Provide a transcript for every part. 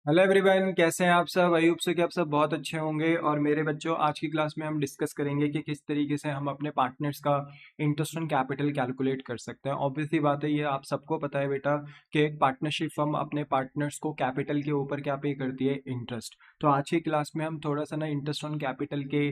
Hello everyone, कैसे हैं आप सब। अयूब से कि आप सब बहुत अच्छे होंगे। और मेरे बच्चों, आज की क्लास में हम डिस्कस करेंगे कि किस तरीके से हम अपने पार्टनर्स का इंटरेस्ट ऑन कैपिटल कैलकुलेट कर सकते हैं। ऑब्वियसली बात है, ये आप सबको पता है बेटा कि एक पार्टनरशिप फर्म अपने पार्टनर्स को कैपिटल के ऊपर क्या पे करती है, इंटरेस्ट। तो आज की क्लास में हम थोड़ा सा ना इंटरेस्ट ऑन कैपिटल के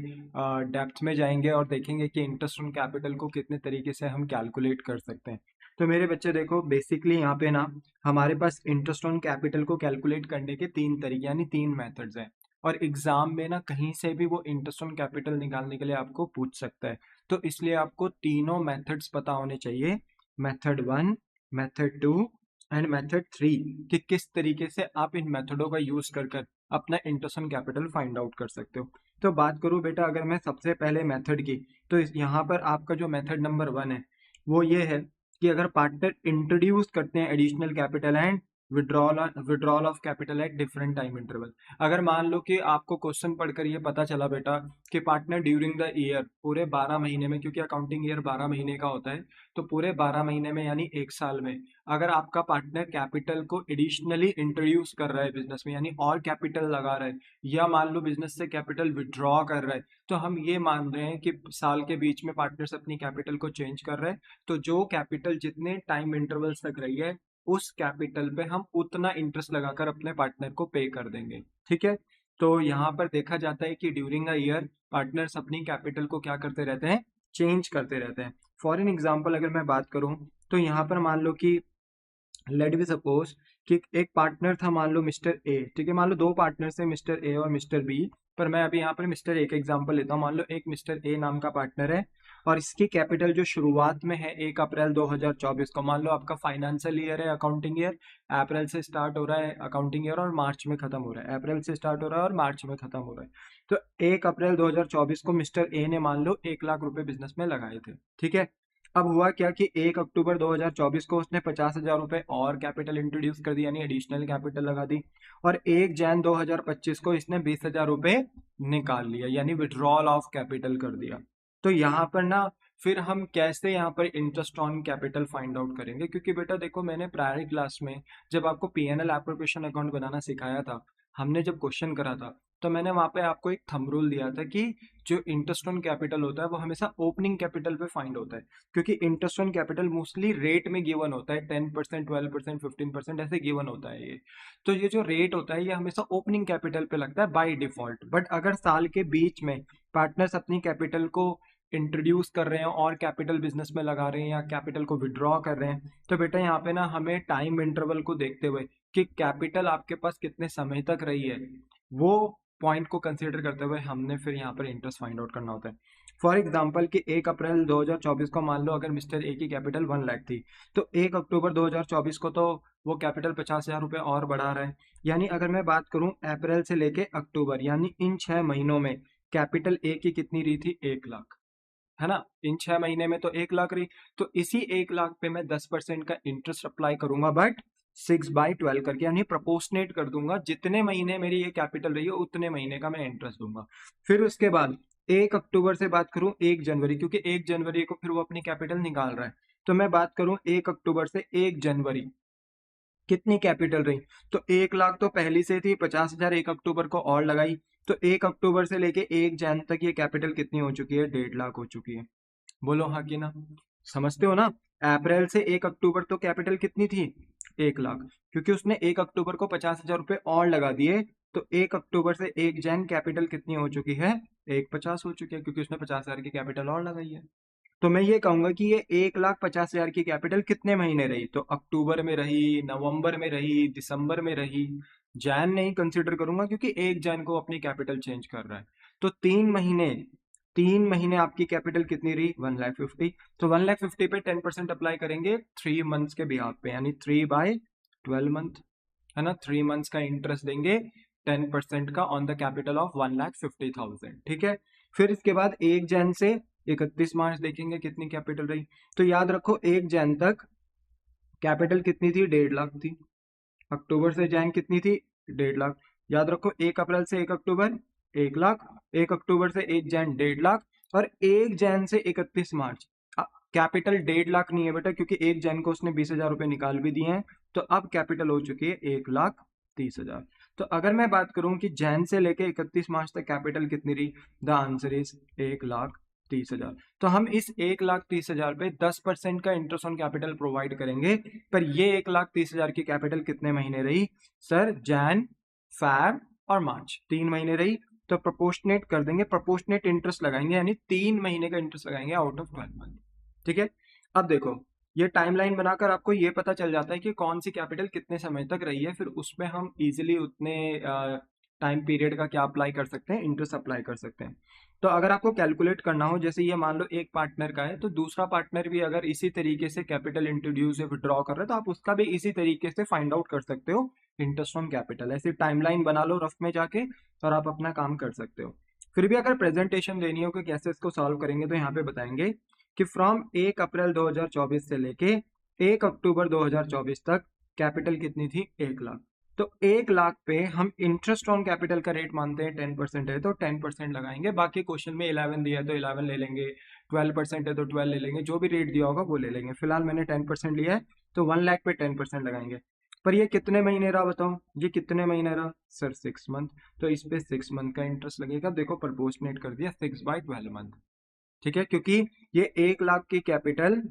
डेप्थ में जाएंगे और देखेंगे कि इंटरेस्ट ऑन कैपिटल को कितने तरीके से हम कैलकुलेट कर सकते हैं। तो मेरे बच्चे देखो, बेसिकली यहाँ पे ना हमारे पास इंटरेस्ट ऑन कैपिटल को कैलकुलेट करने के तीन तरीके यानी तीन मेथड्स हैं। और एग्जाम में ना कहीं से भी वो इंटरेस्ट ऑन कैपिटल निकालने के लिए आपको पूछ सकता है। तो इसलिए आपको तीनों मेथड्स पता होने चाहिए, मेथड 1, मेथड 2 एंड मेथड 3, कि किस तरीके से आप इन मेथडों का यूज कर कर अपना interest on capital find out कर सकते हो। तो बात करूं बेटा, अगर मैं सबसे पहले मेथड की, तो यहाँ पर आपका जो मेथड नंबर 1 है वो ये है कि अगर पार्टनर इंट्रोड्यूस करते हैं additional capital and withdrawal of capital at different time interval. अगर मान लो कि आपको क्वेश्चन पढ़कर ये पता चला बेटा कि पार्टनर ड्यूरिंग द ईयर, पूरे 12 महीने में, क्योंकि अकाउंटिंग ईयर 12 महीने का होता है, तो पूरे 12 महीने में यानी एक साल में अगर आपका पार्टनर कैपिटल को एडिशनली इंट्रोड्यूस कर रहा है बिजनेस में, यानी और कैपिटल लगा रहा है, या मान लो बिजनेस से कैपिटल विड्रॉ कर रहा है, तो हम ये मान रहे हैं कि साल के बीच में पार्टनर्स अपनी कैपिटल को चेंज कर रहे हैं। तो जो कैपिटल जितने टाइम इंटरवल्स तक रही है, उस कैपिटल पे हम उतना इंटरेस्ट लगाकर अपने पार्टनर को पे कर देंगे। ठीक है। तो यहाँ पर देखा जाता है कि ड्यूरिंग अ ईयर पार्टनर्स अपनी कैपिटल को क्या करते रहते हैं, चेंज करते रहते हैं। फॉर एन एग्जाम्पल अगर मैं बात करूं, तो यहाँ पर मान लो कि लेट बी सपोज कि एक पार्टनर था, मान लो मिस्टर ए। ठीक है, मान लो दो पार्टनर थे, मिस्टर ए और मिस्टर बी, पर मैं अभी यहाँ पर मिस्टर ए का एग्जांपल लेता हूँ। मान लो एक मिस्टर ए नाम का पार्टनर है और इसकी कैपिटल जो शुरुआत में है 1 अप्रैल 2024 को, मान लो आपका फाइनेंशियल ईयर है, अकाउंटिंग ईयर अप्रैल से स्टार्ट हो रहा है अकाउंटिंग ईयर और मार्च में खत्म हो रहा है, अप्रैल से स्टार्ट हो रहा है और मार्च में खत्म हो रहा है। तो 1 अप्रैल 2024 को मिस्टर ए ने मान लो 1 लाख रुपए बिजनेस में लगाए थे। ठीक है। अब हुआ क्या कि 1 अक्टूबर 2024 को उसने 50,000 रुपए और कैपिटल इंट्रोड्यूस कर दी, यानी एडिशनल कैपिटल लगा दी। और 1 जैन 2025 को इसने 20,000 रुपए निकाल लिया, यानी विड्रॉल ऑफ कैपिटल कर दिया। तो यहाँ पर ना फिर हम कैसे यहाँ पर interest on capital find out करेंगे, क्योंकि बेटा देखो, मैंने प्रायर क्लास में जब आपको पीएनएल एप्रोप्रिएशन अकाउंट बनाना सिखाया था, हमने जब क्वेश्चन करा था, तो मैंने वहां पे आपको एक थंब रूल दिया था कि जो इंटरेस्ट ऑन कैपिटल होता है वो हमेशा ओपनिंग कैपिटल पे फाइंड होता है। क्योंकि interest on capital mostly rate में गिवन होता है, 10%, 12%, 15% ऐसे गिवन होता है ये। तो ये जो रेट होता है ये हमेशा ओपनिंग कैपिटल पे लगता है बाय डिफॉल्ट। बट अगर साल के बीच में पार्टनर्स अपनी कैपिटल को इंट्रोड्यूस कर रहे हैं और कैपिटल बिजनेस में लगा रहे हैं या कैपिटल को विड्रॉ कर रहे हैं, तो बेटा यहाँ पे ना हमें टाइम इंटरवल को देखते हुए कि कैपिटल आपके पास कितने समय तक रही है, वो पॉइंट को कंसीडर करते हुए हमने फिर यहाँ पर इंटरेस्ट फाइंड आउट करना होता है। फॉर एग्जाम्पल कि 1 अप्रैल 2024 को मान लो अगर मिस्टर ए की कैपिटल 1 लाख थी, तो 1 अक्टूबर 2024 को तो वो कैपिटल 50,000 रुपए और बढ़ा रहा है। यानी अगर मैं बात करूं अप्रैल से लेके अक्टूबर, यानी इन 6 महीनों में कैपिटल ए की कितनी रही थी, 1 लाख, है ना। इन 6 महीने में तो 1 लाख रही, तो इसी 1 लाख पे मैं 10% का इंटरेस्ट अप्लाई करूंगा, बट 6/12 करके, यानी प्रोपोर्शनेट कर दूंगा। जितने महीने मेरी ये कैपिटल रही है उतने महीने का मैं इंटरेस्ट दूंगा। फिर उसके बाद 1 अक्टूबर से बात करूं 1 जनवरी, क्योंकि 1 जनवरी को फिर वो अपनी कैपिटल निकाल रहा है, तो मैं बात करूं 1 अक्टूबर से 1 जनवरी, कितनी कैपिटल रही, तो 1 लाख तो पहली से थी, 50,000 1 अक्टूबर को और लगाई, तो 1 अक्टूबर से लेके 1 जन तक ये कैपिटल कितनी हो चुकी है, 1.5 लाख हो चुकी है। बोलो हाँ कि ना। समझते हो ना। अप्रैल से 1 अक्टूबर तो कैपिटल कितनी थी, 1 लाख, क्योंकि उसने 1 अक्टूबर को 50,000 रुपए और लगा दिए, तो 1 अक्टूबर से 1 जन कैपिटल कितनी हो चुकी है, 150 हो चुकी है, क्योंकि उसने 50,000 की कैपिटल और लगाई है। तो मैं ये कहूंगा कि ये 1,50,000 की कैपिटल कितने महीने रही, तो अक्टूबर में रही, नवंबर में रही, दिसंबर में रही। जैन नहीं कंसिडर करूंगा क्योंकि 1 जैन को अपनी कैपिटल चेंज कर रहा है। तो 3 महीने, 3 महीने आपकी कैपिटल कितनी रही, 1,50,000। तो 1,50,000 पे 10% अप्लाई करेंगे 3 मंथ्स के बिहाफ पे, यानी 3/12 मंथ, है ना। 3 मंथ्स का इंटरेस्ट देंगे 10% का ऑन द कैपिटल ऑफ 1,50,000। ठीक है। फिर इसके बाद 1 जैन से 31 मार्च देखेंगे कितनी कैपिटल रही। तो याद रखो 1 जैन तक कैपिटल कितनी थी, 1.5 लाख थी। अक्टूबर से जैन कितनी थी, 1.5 लाख। याद रखो 1 अप्रैल से 1 अक्टूबर 1 लाख, 1 अक्टूबर से 1 जैन 1.5 लाख, और 1 जैन से 31 मार्च कैपिटल 1.5 लाख नहीं है बेटा, क्योंकि 1 जैन को उसने 20,000 रुपए निकाल भी दिए हैं। तो अब कैपिटल हो चुकी है 1,30,000। तो अगर मैं बात करूं कि जैन से लेके 31 मार्च तक कैपिटल कितनी रही, द आंसर इज 1,30,000। तो हम इस 1,30,000 पे 10% का इंटरेस्ट ऑन कैपिटल प्रोवाइड करेंगे। पर ये 1,30,000 की कैपिटल कितने महीने रही सर, जैन, फैब और मार्च, 3 महीने रही। तो प्रोपोर्शनेट कर देंगे, प्रोपोर्शनेट इंटरेस्ट लगाएंगे, यानी 3 महीने का इंटरेस्ट लगाएंगे आउट ऑफ 12 मंथ। ठीक है, अब देखो ये टाइमलाइन बनाकर आपको ये पता चल जाता है कि कौन सी कैपिटल कितने समय तक रही है, फिर उसमें हम इजीली उतने टाइम पीरियड का क्या अप्लाई कर सकते हैं, इंटरेस्ट अप्लाई कर सकते हैं। तो अगर आपको कैलकुलेट करना हो, जैसे ये मान लो एक पार्टनर का है, तो दूसरा पार्टनर भी अगर इसी तरीके से कैपिटल इंट्रोड्यूस या विड्रॉ कर रहे हैं, तो आप उसका भी इसी तरीके से फाइंड आउट कर सकते हो इंटरेस्ट ऑन कैपिटल। ऐसी टाइमलाइन बना लो रफ में जाके और आप अपना काम कर सकते हो। फिर भी अगर प्रेजेंटेशन देनी हो कि कैसे इसको सॉल्व करेंगे, तो यहाँ पे बताएंगे कि फ्रॉम 1 अप्रैल 2024 से लेके 1 अक्टूबर 2024 तक कैपिटल कितनी थी, 1 लाख। तो 1 लाख पे हम इंटरेस्ट ऑन कैपिटल का रेट मानते हैं 10% है, तो 10% लगाएंगे। बाकी क्वेश्चन में 11 दिया है तो 11 ले लेंगे, 12% है तो 12 ले लेंगे, जो भी रेट दिया होगा वो ले लेंगे। फिलहाल मैंने 10% लिया है, तो 1 लाख पे 10% लगाएंगे। पर ये कितने महीने रहा बताओ, ये कितने महीने रहा सर, 6 मंथ। तो इस पे 6 मंथ का इंटरेस्ट लगेगा। देखो प्रोपोर्शनेट कर दिया 6/12 मंथ। ठीक है, क्योंकि ये 1 लाख की कैपिटल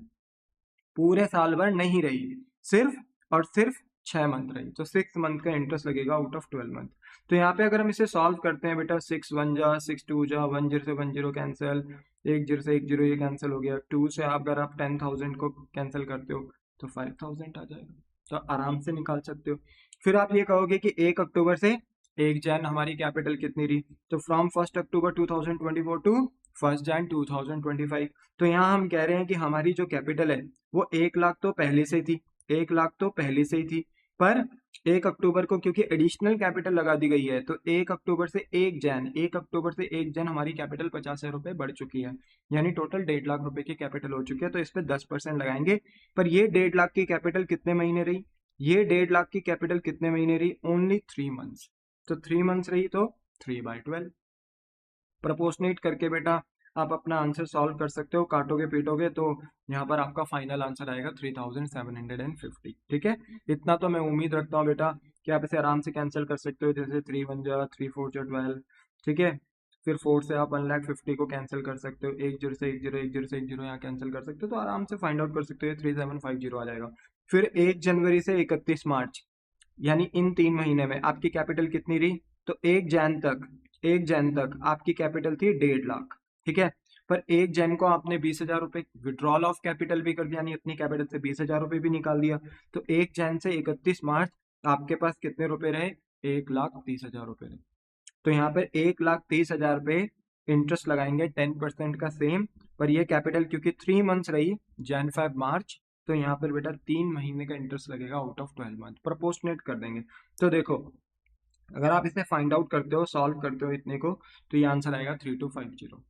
पूरे साल भर नहीं रही, सिर्फ और सिर्फ 6 मंथ रही, तो 6 मंथ का इंटरेस्ट लगेगा आउट ऑफ 12 मंथ। तो यहाँ पे अगर हम इसे सॉल्व करते हैं बेटा, 6 1 जा, 6 2 जा, 1 0 से 1 0 कैंसिल, 1 0 से 1 0 ये कैंसिल हो गया, 2 से अगर आप 10,000 को कैंसिल करते हो तो 5,000 आ जाएगा, तो आराम से निकाल सकते हो। फिर आप ये कहोगे कि 1 अक्टूबर से 1 जैन हमारी कैपिटल कितनी रही, तो फ्रॉम 1 अक्टूबर 2024 टू 1 जैन 2025। तो यहाँ हम कह रहे हैं कि हमारी जो कैपिटल है वो 1 लाख तो पहले से थी, 1 लाख तो पहले से ही थी, पर 1 अक्टूबर को क्योंकि एडिशनल कैपिटल लगा दी गई है, तो 1 अक्टूबर से 1 अक्टूबर से 1 जैन हमारी कैपिटल 50,000 रुपए बढ़ चुकी है, यानी टोटल 1.5 लाख रुपए की कैपिटल हो चुकी है। तो इस पे 10% लगाएंगे। पर ये 1.5 लाख की कैपिटल कितने महीने रही, ये 1.5 लाख की कैपिटल कितने महीने रही, ओनली 3 मंथ्स। तो 3 मंथ्स रही, तो 3/12 प्रपोर्शनेट करके बेटा आप अपना आंसर सॉल्व कर सकते हो। काटोगे पीटोगे तो यहाँ पर आपका फाइनल आंसर आएगा 3,750। ठीक है, इतना तो मैं उम्मीद रखता हूँ बेटा कि आप इसे आराम से कैंसिल कर सकते हो, जैसे 3 1 जा, 3 4 जा 12। ठीक है, फिर 4 से आप 1,50,000 को कैंसिल कर सकते हो, 1 0 से 1 0, 1 0 से 1 0 यहाँ कैंसिल कर सकते हो, तो आराम से फाइंड आउट कर सकते हो, 3,750 आ जाएगा। फिर 1 जनवरी से 31 मार्च, यानी इन 3 महीने में आपकी कैपिटल कितनी रही, तो 1 जैन तक आपकी कैपिटल थी 1.5 लाख। ठीक है, पर 1 जैन को आपने 20,000 रुपए विड्रॉल ऑफ कैपिटल भी कर दिया, यानी अपनी कैपिटल से 20,000 रुपए भी निकाल दिया। तो 1 जैन से 31 मार्च आपके पास कितने रुपए रहे, 1,30,000 रुपए रहे। तो यहाँ पर 1,30,000 पे इंटरेस्ट लगाएंगे 10% का सेम। पर ये कैपिटल क्योंकि 3 मंथ्स रही, जैन फेब मार्च, तो यहाँ पर बेटा 3 महीने का इंटरेस्ट लगेगा आउट ऑफ 12 मंथ, प्रोपोर्शनेट कर देंगे। तो देखो अगर आप इसे फाइंड आउट करते हो, सॉल्व करते हो इतने को, तो ये आंसर आएगा 3,250।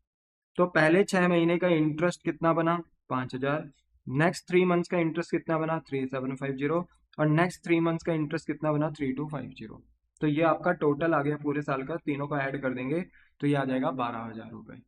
तो पहले 6 महीने का इंटरेस्ट कितना बना, 5,000। नेक्स्ट 3 मंथ्स का इंटरेस्ट कितना बना, 3,750। और नेक्स्ट 3 मंथ्स का इंटरेस्ट कितना बना, 3,250। तो ये आपका टोटल आ गया पूरे साल का, तीनों को ऐड कर देंगे तो ये आ जाएगा 12,000 रुपए।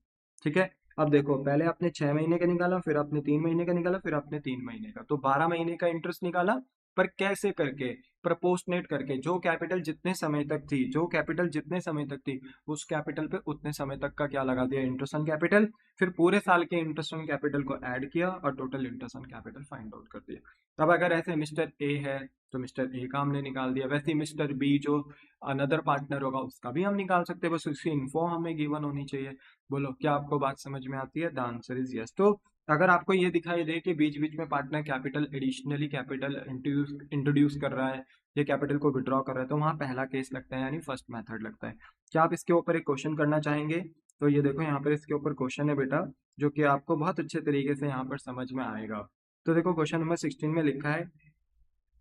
ठीक है, अब देखो पहले आपने 6 महीने का निकाला, फिर आपने 3 महीने का निकाला, फिर आपने 3 महीने का, तो 12 महीने का इंटरेस्ट निकाला। पर कैसे करके, प्रपोर्शनेट करके, जो कैपिटल जितने समय तक थी, जो कैपिटल जितने समय तक थी उस कैपिटल पे उतने समय तक का क्या लगा दिया, इंटरेस्ट ऑन कैपिटल। फिर पूरे साल के इंटरेस्ट ऑन कैपिटल को ऐड किया और total interest on capital find out कर दिया। अब अगर ऐसे मिस्टर ए है तो मिस्टर ए का हमने निकाल दिया, वैसे मिस्टर बी जो अनदर पार्टनर होगा उसका भी हम निकाल सकते हैं, बस उसकी इन्फो हमें गिवन होनी चाहिए। बोलो क्या आपको बात समझ में आती है, द आंसर इज यस। तो अगर आपको ये दिखाई दे कि बीच बीच में partner capital additionally capital introduce कर रहा है, ये कैपिटल को विड्रॉ कर रहा है, तो वहाँ पहला केस लगता है, यानी फर्स्ट मेथड लगता है। क्या आप इसके ऊपर एक क्वेश्चन करना चाहेंगे, तो ये देखो यहाँ पर इसके ऊपर क्वेश्चन है बेटा, जो कि आपको बहुत अच्छे तरीके से यहाँ पर समझ में आएगा। तो देखो क्वेश्चन नंबर 16 में लिखा है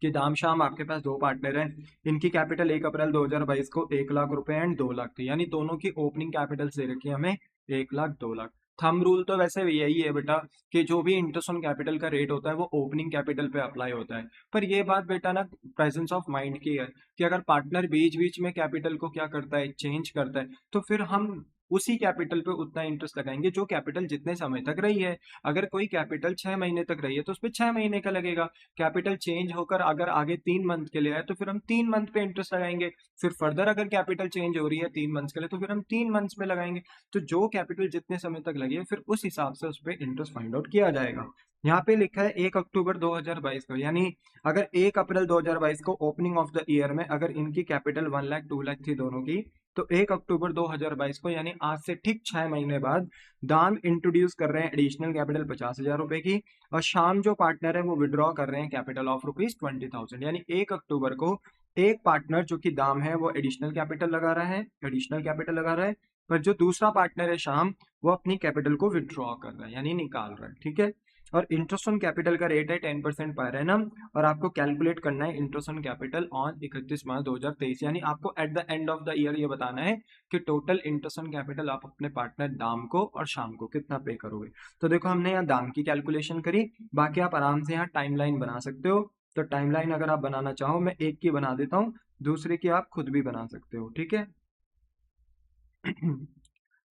कि दाम शाम आपके पास दो पार्टनर हैं, इनकी कैपिटल 1 अप्रैल 2022 को 1 लाख रुपए एंड 2 लाख थी, यानी दोनों की ओपनिंग कैपिटल से रखी हमें 1 लाख 2 लाख। थंब रूल तो वैसे यही है बेटा कि जो भी इंटरेस्ट ऑन कैपिटल का रेट होता है वो ओपनिंग कैपिटल पे अप्लाई होता है। पर ये बात बेटा ना प्रेजेंस ऑफ माइंड की है कि अगर पार्टनर बीच बीच में कैपिटल को क्या करता है, चेंज करता है, तो फिर हम उसी कैपिटल पे उतना इंटरेस्ट लगाएंगे जो कैपिटल जितने समय तक रही है। अगर कोई कैपिटल 6 महीने तक रही है तो उस पर 6 महीने का लगेगा। कैपिटल चेंज होकर अगर आगे 3 मंथ के लिए है तो फिर हम 3 मंथ पे इंटरेस्ट लगाएंगे। फिर फर्दर अगर कैपिटल चेंज हो रही है 3 मंथ्स के लिए तो फिर हम 3 मंथ्स में लगाएंगे। तो जो कैपिटल जितने समय तक लगी है फिर उस हिसाब से उस पर इंटरेस्ट फाइंड आउट किया जाएगा। यहाँ पे लिखा है 1 अक्टूबर 2022 को, यानी अगर 1 अप्रैल 2022 को ओपनिंग ऑफ द ईयर में अगर इनकी कैपिटल 1 लाख 2 लाख थी दोनों की, तो 1 अक्टूबर 2022 को यानी आज से ठीक 6 महीने बाद दाम इंट्रोड्यूस कर रहे हैं एडिशनल कैपिटल 50,000 रुपए की, और शाम जो पार्टनर है वो विड्रॉ कर रहे हैं कैपिटल ऑफ ₹20,000। यानी 1 अक्टूबर को एक पार्टनर जो कि दाम है वो एडिशनल कैपिटल लगा रहा है, पर जो दूसरा पार्टनर है शाम, वो अपनी कैपिटल को विड्रॉ कर रहा है यानी निकाल रहा है। ठीक है, और इंटरेस्ट ऑन कैपिटल का रेट है 10% पर एनम, और आपको कैलकुलेट करना है इंटरेस्ट ऑन कैपिटल ऑन 31 मार्च 2023, यानी आपको at the end of the year ये बताना है कि टोटल इंटरेस्ट ऑन कैपिटल आप अपने पार्टनर दाम को और शाम को कितना पे करोगे। तो देखो हमने यहाँ दाम की कैलकुलेशन करी, बाकी आप आराम से यहाँ टाइमलाइन बना सकते हो। तो टाइमलाइन अगर आप बनाना चाहो, मैं एक की बना देता हूँ, दूसरे की आप खुद भी बना सकते हो। ठीक है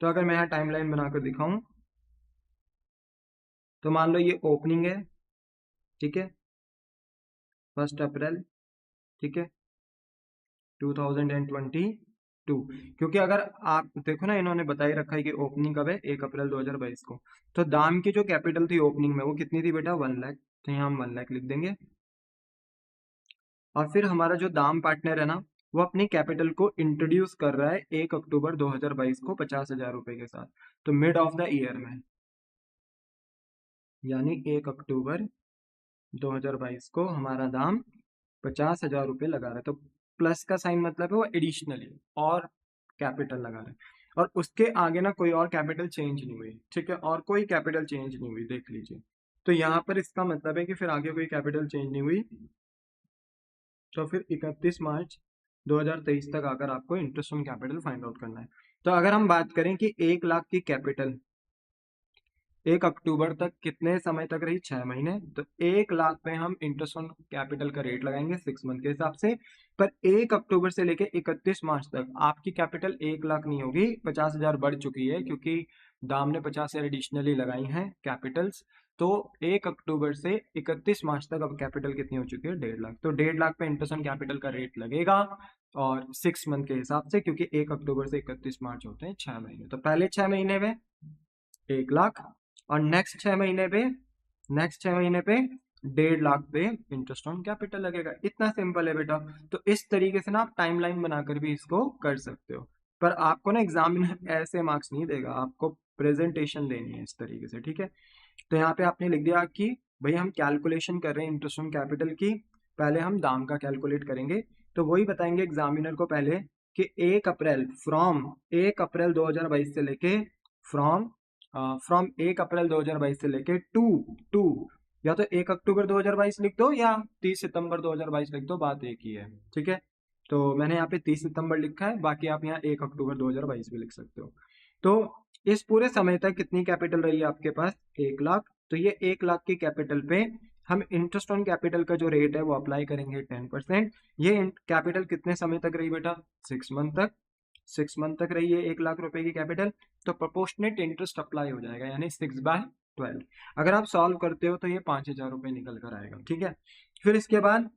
तो अगर मैं यहाँ टाइमलाइन बनाकर दिखाऊं, तो मान लो ये ओपनिंग है, ठीक है, 1 अप्रैल, ठीक है, 2022। क्योंकि अगर आप देखो ना, इन्होंने बताई रखा है कि ओपनिंग कब है, 1 अप्रैल 2022 को। तो दाम की जो कैपिटल थी ओपनिंग में वो कितनी थी बेटा, 1 लाख, तो यहाँ हम 1 लाख लिख देंगे। और फिर हमारा जो दाम पार्टनर है ना, वो अपनी कैपिटल को इंट्रोड्यूस कर रहा है 1 अक्टूबर 2022 को 50,000 रुपए के साथ, तो मिड ऑफ द ईयर में, यानी 1 अक्टूबर 2022 को हमारा दाम 50,000 रुपये लगा रहा है। तो प्लस का साइन मतलब है वो एडिशनली और कैपिटल लगा रहा है, और उसके आगे ना कोई और कैपिटल चेंज नहीं हुई। ठीक है, और कोई कैपिटल चेंज नहीं हुई, देख लीजिए। तो यहाँ पर इसका मतलब है कि फिर आगे कोई कैपिटल चेंज नहीं हुई, तो फिर 31 मार्च 2023 तक आकर आपको interest on capital find out करना है। तो अगर हम बात करें कि 1 लाख की कैपिटल 1 अक्टूबर तक कितने समय तक रही, 6 महीने, तो 1 लाख पे हम इंटरेस्ट ऑन कैपिटल का रेट लगाएंगे 6 मंथ के हिसाब से। पर 1 अक्टूबर से लेके 31 मार्च तक आपकी कैपिटल 1 लाख नहीं होगी, 50,000 बढ़ चुकी है क्योंकि दाम ने 50,000 एडिशनली लगाई हैं कैपिटल्स। तो 1 अक्टूबर से 31 मार्च तक अब कैपिटल कितनी हो चुकी है, 1.5 लाख। तो 1.5 लाख पे इंटरेस्ट ऑन कैपिटल का रेट लगेगा, और 6 मंथ के हिसाब से, क्योंकि 1 अक्टूबर से 31 मार्च होते हैं 6 महीने। तो पहले 6 महीने में 1 लाख, और नेक्स्ट 6 महीने पे 1.5 लाख पे इंटरेस्ट ऑन कैपिटल लगेगा। इतना सिंपल है बेटा। तो इस तरीके से ना आप टाइमलाइन बनाकर भी इसको कर सकते हो, पर आपको ना एग्जामिनर ऐसे मार्क्स नहीं देगा, आपको प्रेजेंटेशन देनी है इस तरीके से। ठीक है, तो यहाँ पे आपने लिख दिया कि भाई हम कैलकुलेशन कर रहे हैं इंटरेस्ट ऑन कैपिटल की, पहले हम दाम का कैलकुलेट करेंगे। तो वही बताएंगे एग्जामिनर को पहले कि 1 अप्रैल 2022 से लेके फ्रॉम 1 अप्रैल 2022 से लेके टू टू या तो 1 अक्टूबर 2022 लिख दो या 30 सितंबर 2022 लिख दो, बात एक ही है। ठीक है, तो मैंने यहाँ पे 30 सितंबर लिखा है, बाकी आप यहाँ 1 अक्टूबर 2022 भी लिख सकते हो। तो इस पूरे समय तक कितनी कैपिटल रही है आपके पास, 1 लाख। तो ये 1 लाख की कैपिटल पे हम इंटरेस्ट ऑन कैपिटल का जो रेट है वो अप्लाई करेंगे 10%। ये कैपिटल कितने समय तक रही बेटा, 6 मंथ तक। 6 मंथ तक रही है 1 लाख रुपए की कैपिटल, तो प्रोपोर्शनेट इंटरेस्ट अप्लाई हो जाएगा, यानी 6/12। अगर आप सॉल्व करते हो तो ये 5,000 रुपये निकल कर आएगा। ठीक है, फिर इसके बाद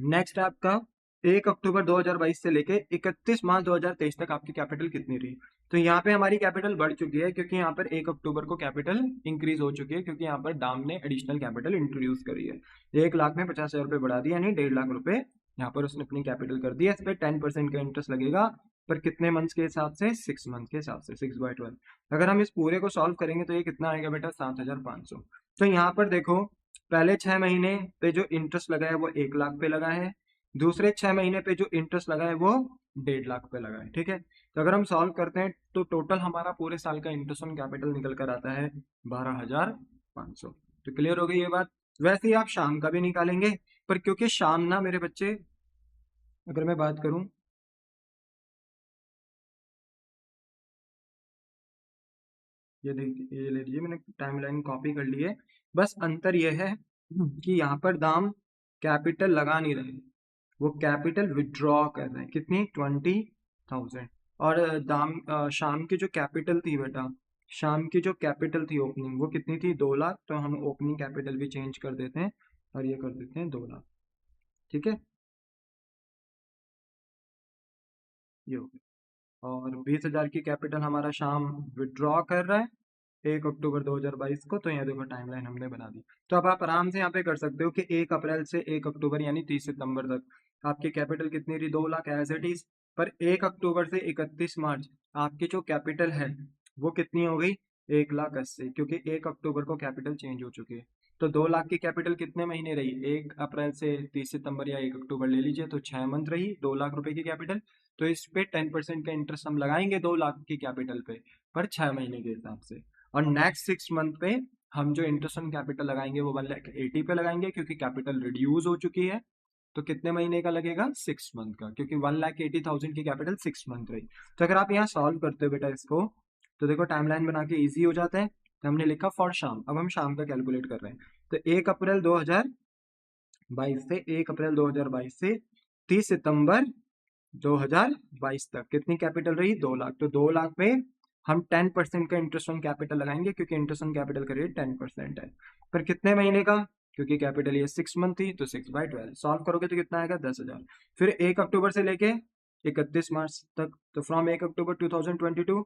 नेक्स्ट आपका 1 अक्टूबर 2022 से लेके 31 मार्च 2023 तक आपकी कैपिटल कितनी रही। तो यहाँ पे हमारी कैपिटल बढ़ चुकी है, क्योंकि यहाँ पर 1 अक्टूबर को कैपिटल इंक्रीज हो चुकी है, क्योंकि यहाँ पर दाम ने एडिशनल कैपिटल इंट्रोड्यूस करी है। 1 लाख में 50,000 रुपये बढ़ा दिया, यानी 1.5 लाख रुपए यहाँ पर उसने अपनी कैपिटल कर दिया। इस पर 10% का इंटरेस्ट लगेगा, पर कितने मंथ्स के हिसाब से, 6 मंथ के हिसाब से, 6/12। अगर हम इस पूरे को सॉल्व करेंगे तो ये कितना आएगा बेटा, 7,500। तो यहाँ पर देखो, पहले 6 महीने पे जो इंटरेस्ट लगा है वो 1 लाख पे लगा है, दूसरे 6 महीने पे जो इंटरेस्ट लगा है वो 1.5 लाख पे लगा है। ठीक है, तो अगर हम सॉल्व करते हैं तो टोटल हमारा पूरे साल का इंटरेस्ट ऑन कैपिटल निकल कर आता है 12,500। तो क्लियर हो गई ये बात। वैसे ही आप शाम का भी निकालेंगे, पर क्योंकि शाम ना मेरे बच्चे, अगर मैं बात करूं, ये देखिए, ये ले लीजिए, मैंने टाइमलाइन कॉपी कर ली है। बस अंतर ये है कि यहाँ पर दाम कैपिटल लगा नहीं रहे, वो कैपिटल विड्रॉ कर रहे हैं। कितनी, 20,000। और शाम की जो कैपिटल थी बेटा, शाम की जो कैपिटल थी ओपनिंग, वो कितनी थी? 2 लाख। तो हम ओपनिंग कैपिटल भी चेंज कर देते हैं और ये कर देते हैं 2 लाख। ठीक है, ये हो गया। और 20,000 की कैपिटल हमारा शाम विड्रॉ कर रहा है 1 अक्टूबर 2022 को। तो यहाँ देखो टाइमलाइन हमने बना दी। तो अब आप आराम से यहाँ पे कर सकते हो कि 1 अप्रैल से 1 अक्टूबर यानी 30 सितंबर तक आपकी कैपिटल कितनी रही? 2 लाख एज इट इज। पर 1 अक्टूबर से 31 मार्च आपकी जो कैपिटल है वो कितनी हो गई? 1,80,000, क्योंकि 1 अक्टूबर को कैपिटल चेंज हो चुकी है। तो 2 लाख की कैपिटल कितने महीने रही? 1 अप्रैल से 30 सितंबर या 1 अक्टूबर ले लीजिए, तो 6 मंथ रही 2 लाख रुपए की कैपिटल। तो इस पे 10% का इंटरेस्ट हम लगाएंगे 2 लाख की कैपिटल पे, पर 6 महीने के हिसाब से। और नेक्स्ट 6 मंथ पे हम जो इंटरेस्ट ऑन कैपिटल लगाएंगे वो 1,80,000 पे लगाएंगे, क्योंकि कैपिटल रिड्यूस हो चुकी है। तो कितने महीने का लगेगा? 6 मंथ का, क्योंकि 1,80,000 की कैपिटल 6 मंथ रही। तो अगर आप यहाँ सॉल्व करते हो बेटा इसको, तो देखो टाइमलाइन बना के इजी हो जाता है। तो हमने लिखा फॉर शाम, अब हम शाम का कैलकुलेट कर रहे हैं। तो 1 अप्रैल 2022 से 30 सितंबर 2022 तक कितनी कैपिटल रही? 2 लाख। तो 2 लाख पे हम 10% का इंटरेस्ट ऑन कैपिटल लगाएंगे, क्योंकि इंटरेस्ट ऑन कैपिटल का रेट 10% है। पर कितने महीने का? क्योंकि कैपिटल ये 6 मंथ थी, तो 6/12 सॉल्व करोगे तो कितना आएगा? 10,000। फिर 1 अक्टूबर से लेके 31 मार्च तक, तो फ्रॉम 1 अक्टूबर 2022